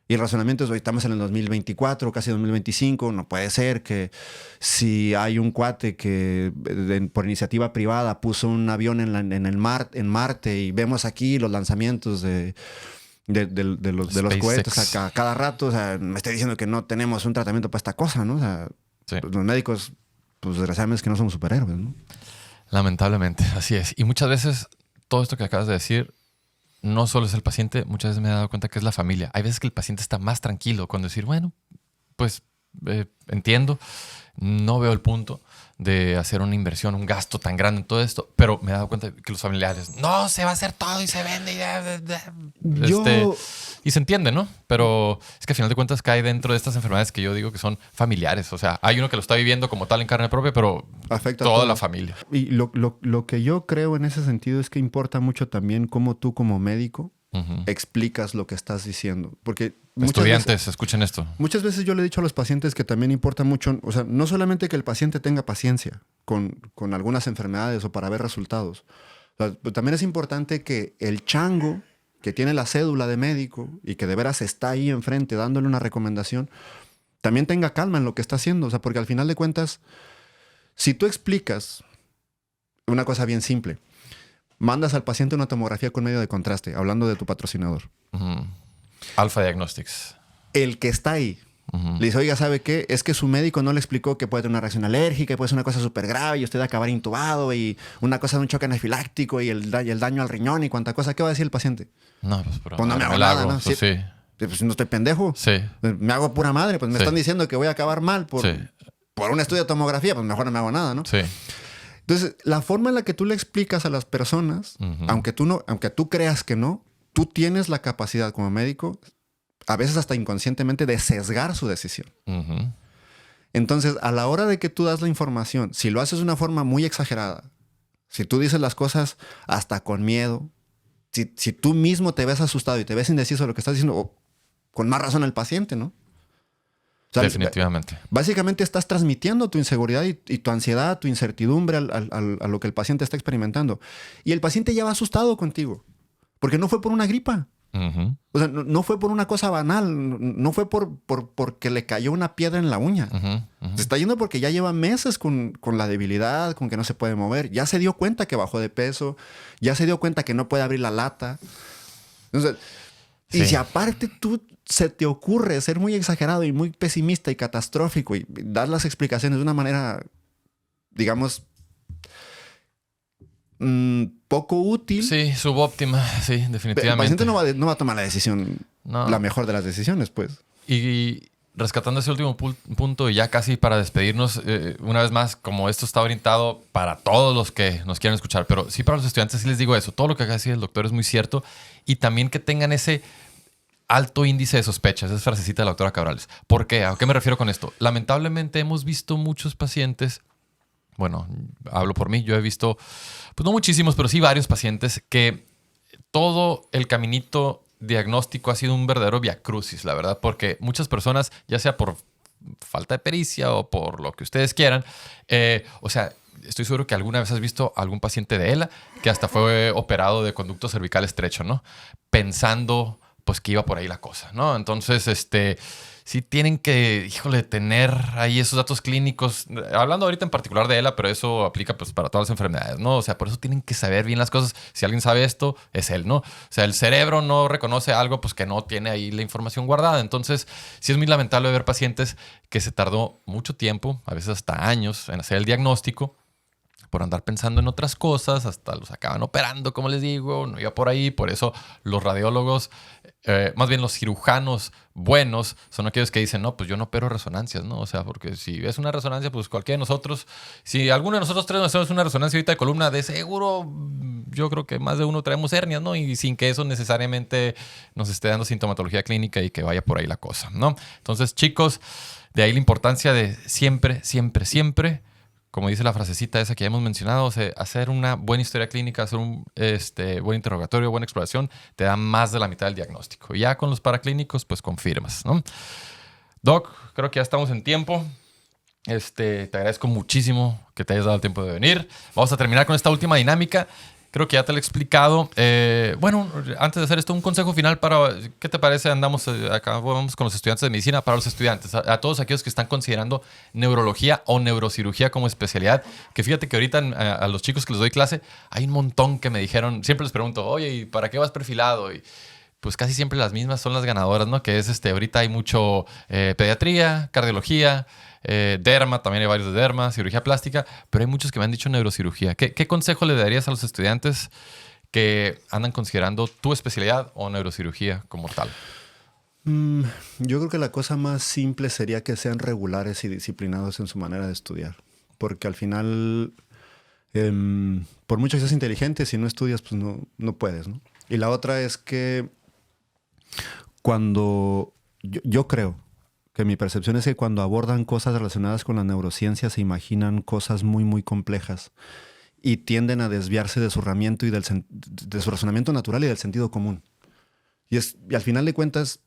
Y el razonamiento es, hoy estamos en el 2024, casi 2025, no puede ser que si hay un cuate que por iniciativa privada puso un avión en Marte y vemos aquí los lanzamientos de los cohetes a cada rato, o sea, me está diciendo que no tenemos un tratamiento para esta cosa, ¿no? O sea, Sí. los médicos, pues desgraciadamente es que no somos superhéroes, ¿no? Lamentablemente, así es. Y muchas veces todo esto que acabas de decir no solo es el paciente, muchas veces me he dado cuenta que es la familia. Hay veces que el paciente está más tranquilo con decir, bueno, pues entiendo, no veo el punto de hacer una inversión, un gasto tan grande en todo esto, pero me he dado cuenta que los familiares, no, se va a hacer todo y se vende y se entiende, ¿no? Pero es que al final de cuentas cae dentro de estas enfermedades que yo digo que son familiares. O sea, hay uno que lo está viviendo como tal en carne propia, pero afecta a toda todo. la familia. Y lo que yo creo en ese sentido es que importa mucho también cómo tú como médico explicas lo que estás diciendo. Porque Estudiantes, escuchen esto. muchas veces yo le he dicho a los pacientes que también importa mucho, o sea, no solamente que el paciente tenga paciencia con algunas enfermedades o para ver resultados. O sea, pero también es importante que el chango que tiene la cédula de médico y que de veras está ahí enfrente dándole una recomendación, también tenga calma en lo que está haciendo. O sea, porque al final de cuentas, si tú explicas una cosa bien simple, mandas al paciente una tomografía con medio de contraste, hablando de tu patrocinador. Alpha Diagnostics. El que está ahí le dice, oiga, ¿sabe qué? Es que su médico no le explicó que puede tener una reacción alérgica y puede ser una cosa súper grave y usted va a acabar intubado y una cosa de un choque anafiláctico y el daño al riñón y cuánta cosa. ¿Qué va a decir el paciente? No, pues, pero Pues no me hago lo nada, hago, ¿no? pues, sí. Pues no estoy pendejo. Sí. Me hago pura madre. Pues me están diciendo que voy a acabar mal por un estudio de tomografía. Pues mejor no me hago nada, ¿no? Sí. Entonces, la forma en la que tú le explicas a las personas, aunque tú creas que no, tú tienes la capacidad como médico, a veces hasta inconscientemente, de sesgar su decisión. Entonces, a la hora de que tú das la información, si lo haces de una forma muy exagerada, si tú dices las cosas hasta con miedo, si tú mismo te ves asustado y te ves indeciso de lo que estás diciendo, con más razón el paciente, ¿no? O sea, definitivamente. Básicamente estás transmitiendo tu inseguridad y tu ansiedad, tu incertidumbre a lo que el paciente está experimentando. Y el paciente ya va asustado contigo, porque no fue por una gripa. O sea, no fue por una cosa banal, no fue porque le cayó una piedra en la uña. Se está yendo porque ya lleva meses con la debilidad, con que no se puede mover. Ya se dio cuenta que bajó de peso, ya se dio cuenta que no puede abrir la lata. Entonces, y si aparte se te ocurre ser muy exagerado y muy pesimista y catastrófico y dar las explicaciones de una manera, digamos, poco útil. Sí, subóptima, sí, definitivamente. El paciente no va a tomar la decisión, la mejor de las decisiones, pues. Y rescatando ese último punto y ya casi para despedirnos, una vez más, como esto está orientado para todos los que nos quieran escuchar, pero sí para los estudiantes sí les digo eso, todo lo que acaba de decir el doctor es muy cierto y también que tengan ese alto índice de sospechas, esa frasecita de la doctora Cabrales. ¿Por qué? ¿A qué me refiero con esto? Lamentablemente hemos visto muchos pacientes, bueno, hablo por mí, yo he visto, pues no muchísimos, pero sí varios pacientes que todo el caminito diagnóstico ha sido un verdadero viacrucis, la verdad, porque muchas personas, ya sea por falta de pericia o por lo que ustedes quieran, o sea, estoy seguro que alguna vez has visto a algún paciente de ELA que hasta fue operado de conducto cervical estrecho, ¿no? Pensando pues que iba por ahí la cosa, ¿no? Entonces, sí tienen que, híjole, tener ahí esos datos clínicos. Hablando ahorita en particular de ELA, pero eso aplica pues para todas las enfermedades, ¿no? O sea, por eso tienen que saber bien las cosas. Si alguien sabe esto, es él, ¿no? O sea, el cerebro no reconoce algo pues que no tiene ahí la información guardada. Entonces, sí es muy lamentable ver pacientes que se tardó mucho tiempo, a veces hasta años, en hacer el diagnóstico por andar pensando en otras cosas, hasta los acaban operando, como les digo, no iba por ahí. Por eso los radiólogos, más bien los cirujanos buenos, son aquellos que dicen, no, pues yo no opero resonancias, ¿no? O sea, porque si ves una resonancia, pues cualquiera de nosotros, si alguno de nosotros tres nos hacemos una resonancia ahorita de columna, de seguro, yo creo que más de uno traemos hernias, ¿no? Y sin que eso necesariamente nos esté dando sintomatología clínica y que vaya por ahí la cosa, ¿no? Entonces, chicos, de ahí la importancia de siempre, siempre, siempre, como dice la frasecita esa que ya hemos mencionado, o sea, hacer una buena historia clínica, hacer un buen interrogatorio, buena exploración, te da más de la mitad del diagnóstico. Y ya con los paraclínicos, pues confirmas, ¿no? Doc, creo que ya estamos en tiempo. Te agradezco muchísimo que te hayas dado el tiempo de venir. Vamos a terminar con esta última dinámica. Creo que ya te lo he explicado. Bueno, antes de hacer esto, un consejo final para... ¿Qué te parece? Andamos acá, vamos con los estudiantes de medicina. Para los estudiantes, a todos aquellos que están considerando neurología o neurocirugía como especialidad. Que fíjate que ahorita a los chicos que les doy clase, hay un montón que me dijeron... Siempre les pregunto, oye, ¿y para qué vas perfilado? Y pues casi siempre las mismas son las ganadoras, ¿no? Que es ahorita hay mucho pediatría, cardiología... derma, también hay varios de derma, cirugía plástica, pero hay muchos que me han dicho neurocirugía. ¿Qué consejo le darías a los estudiantes que andan considerando tu especialidad o neurocirugía como tal? Yo creo que la cosa más simple sería que sean regulares y disciplinados en su manera de estudiar. Porque al final, por mucho que seas inteligente, si no estudias, pues no puedes, ¿no? Y la otra es que cuando yo creo que mi percepción es que cuando abordan cosas relacionadas con la neurociencia se imaginan cosas muy, muy complejas y tienden a desviarse de su herramienta y de su razonamiento natural y del sentido común. Y al final de cuentas,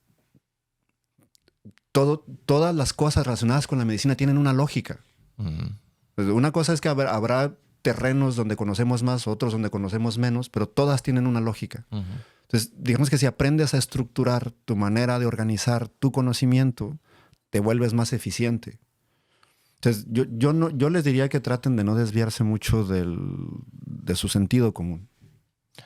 todas las cosas relacionadas con la medicina tienen una lógica. Uh-huh. Una cosa es que habrá terrenos donde conocemos más, otros donde conocemos menos, pero todas tienen una lógica. Uh-huh. Entonces, digamos que si aprendes a estructurar tu manera de organizar tu conocimiento, te vuelves más eficiente. Entonces, yo les diría que traten de no desviarse mucho de su sentido común.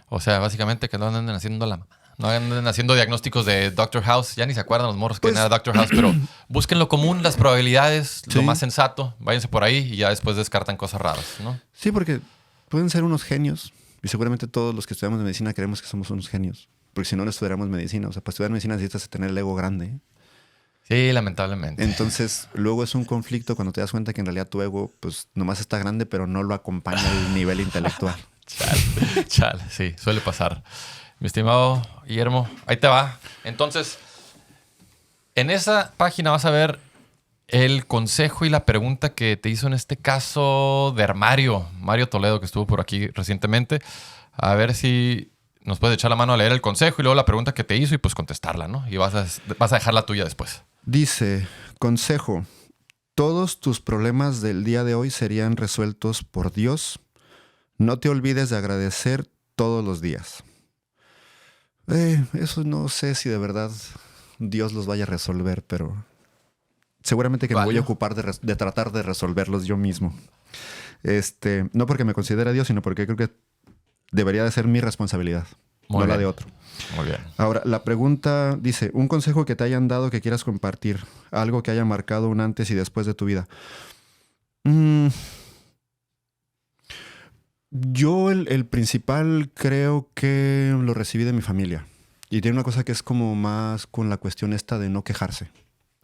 O sea, básicamente que no anden haciendo diagnósticos de Doctor House. Ya ni se acuerdan los morros que era Doctor House, pero busquen lo común, las probabilidades, sí, lo más sensato. Váyanse por ahí y ya después descartan cosas raras, ¿no? Sí, porque pueden ser unos genios. Y seguramente todos los que estudiamos medicina creemos que somos unos genios. Porque si no, no estudiáramos medicina. O sea, para estudiar medicina necesitas tener el ego grande, ¿eh? Sí, lamentablemente. Entonces, luego es un conflicto cuando te das cuenta que en realidad tu ego, pues, nomás está grande, pero no lo acompaña el nivel intelectual. Chale, sí, suele pasar. Mi estimado Guillermo, ahí te va. Entonces, en esa página vas a ver el consejo y la pregunta que te hizo en este caso de Mario Toledo, que estuvo por aquí recientemente. A ver si nos puedes echar la mano a leer el consejo y luego la pregunta que te hizo y pues contestarla, ¿no? Y vas a dejar la tuya después. Dice, consejo, todos tus problemas del día de hoy serían resueltos por Dios. No te olvides de agradecer todos los días. Eso no sé si de verdad Dios los vaya a resolver, pero seguramente que me voy a ocupar de tratar de resolverlos yo mismo. No porque me considere Dios, sino porque creo que debería de ser mi responsabilidad, no la de otro. Muy bien. Ahora, la pregunta dice, un consejo que te hayan dado que quieras compartir, algo que haya marcado un antes y después de tu vida. Yo el principal creo que lo recibí de mi familia. Y tiene una cosa que es como más con la cuestión esta de no quejarse.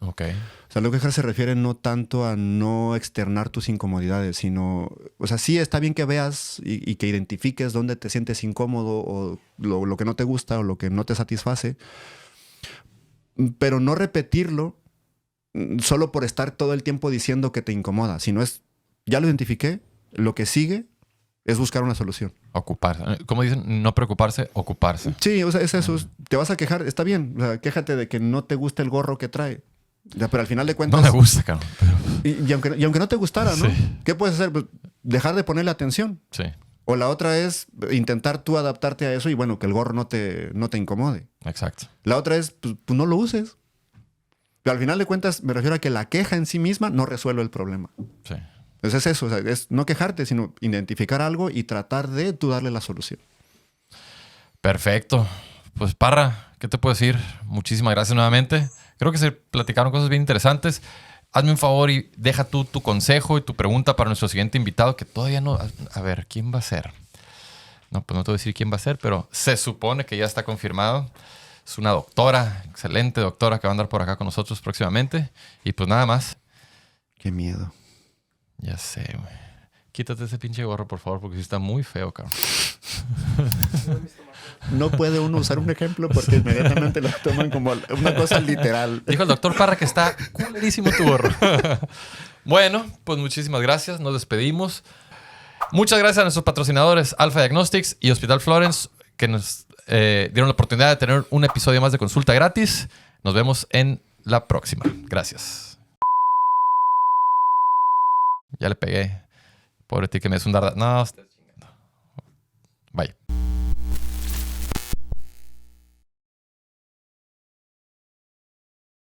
Ok. O sea, no quejarse se refiere no tanto a no externar tus incomodidades, sino... O sea, sí está bien que veas y que identifiques dónde te sientes incómodo o lo que no te gusta o lo que no te satisface, pero no repetirlo solo por estar todo el tiempo diciendo que te incomoda, sino es, ya lo identifiqué, lo que sigue es buscar una solución. Ocuparse. ¿Cómo dicen? No preocuparse, ocuparse. Sí, o sea, es eso. Te vas a quejar, está bien. O sea, quéjate de que no te gusta el gorro que trae. Ya, pero al final de cuentas... No me gusta, cabrón. Pero... Y aunque no te gustara, ¿no? Sí. ¿Qué puedes hacer? Pues dejar de ponerle atención. Sí. O la otra es intentar tú adaptarte a eso y bueno, que el gorro no te incomode. Exacto. La otra es, pues no lo uses. Pero al final de cuentas me refiero a que la queja en sí misma no resuelve el problema. Sí. Entonces es eso, o sea, es no quejarte, sino identificar algo y tratar de tú darle la solución. Perfecto. Pues Parra, ¿qué te puedo decir? Muchísimas gracias nuevamente. Creo que se platicaron cosas bien interesantes. hazme un favor y deja tú tu consejo y tu pregunta para nuestro siguiente invitado, que todavía no... A ver, ¿quién va a ser? No, pues no te voy a decir quién va a ser, pero se supone que ya está confirmado. Es una doctora, excelente doctora, que va a andar por acá con nosotros próximamente. Y pues nada más. Qué miedo. Ya sé, güey. Quítate ese pinche gorro, por favor, porque sí está muy feo, cabrón. No puede uno usar un ejemplo porque inmediatamente lo toman como una cosa literal. Dijo el doctor Parra que está culerísimo tu gorro. Bueno, pues muchísimas gracias. Nos despedimos. Muchas gracias a nuestros patrocinadores Alpha Diagnostics y Hospital Florence, que nos dieron la oportunidad de tener un episodio más de consulta gratis. Nos vemos en la próxima. Gracias. Ya le pegué. Pobre ti que me es un darda. No.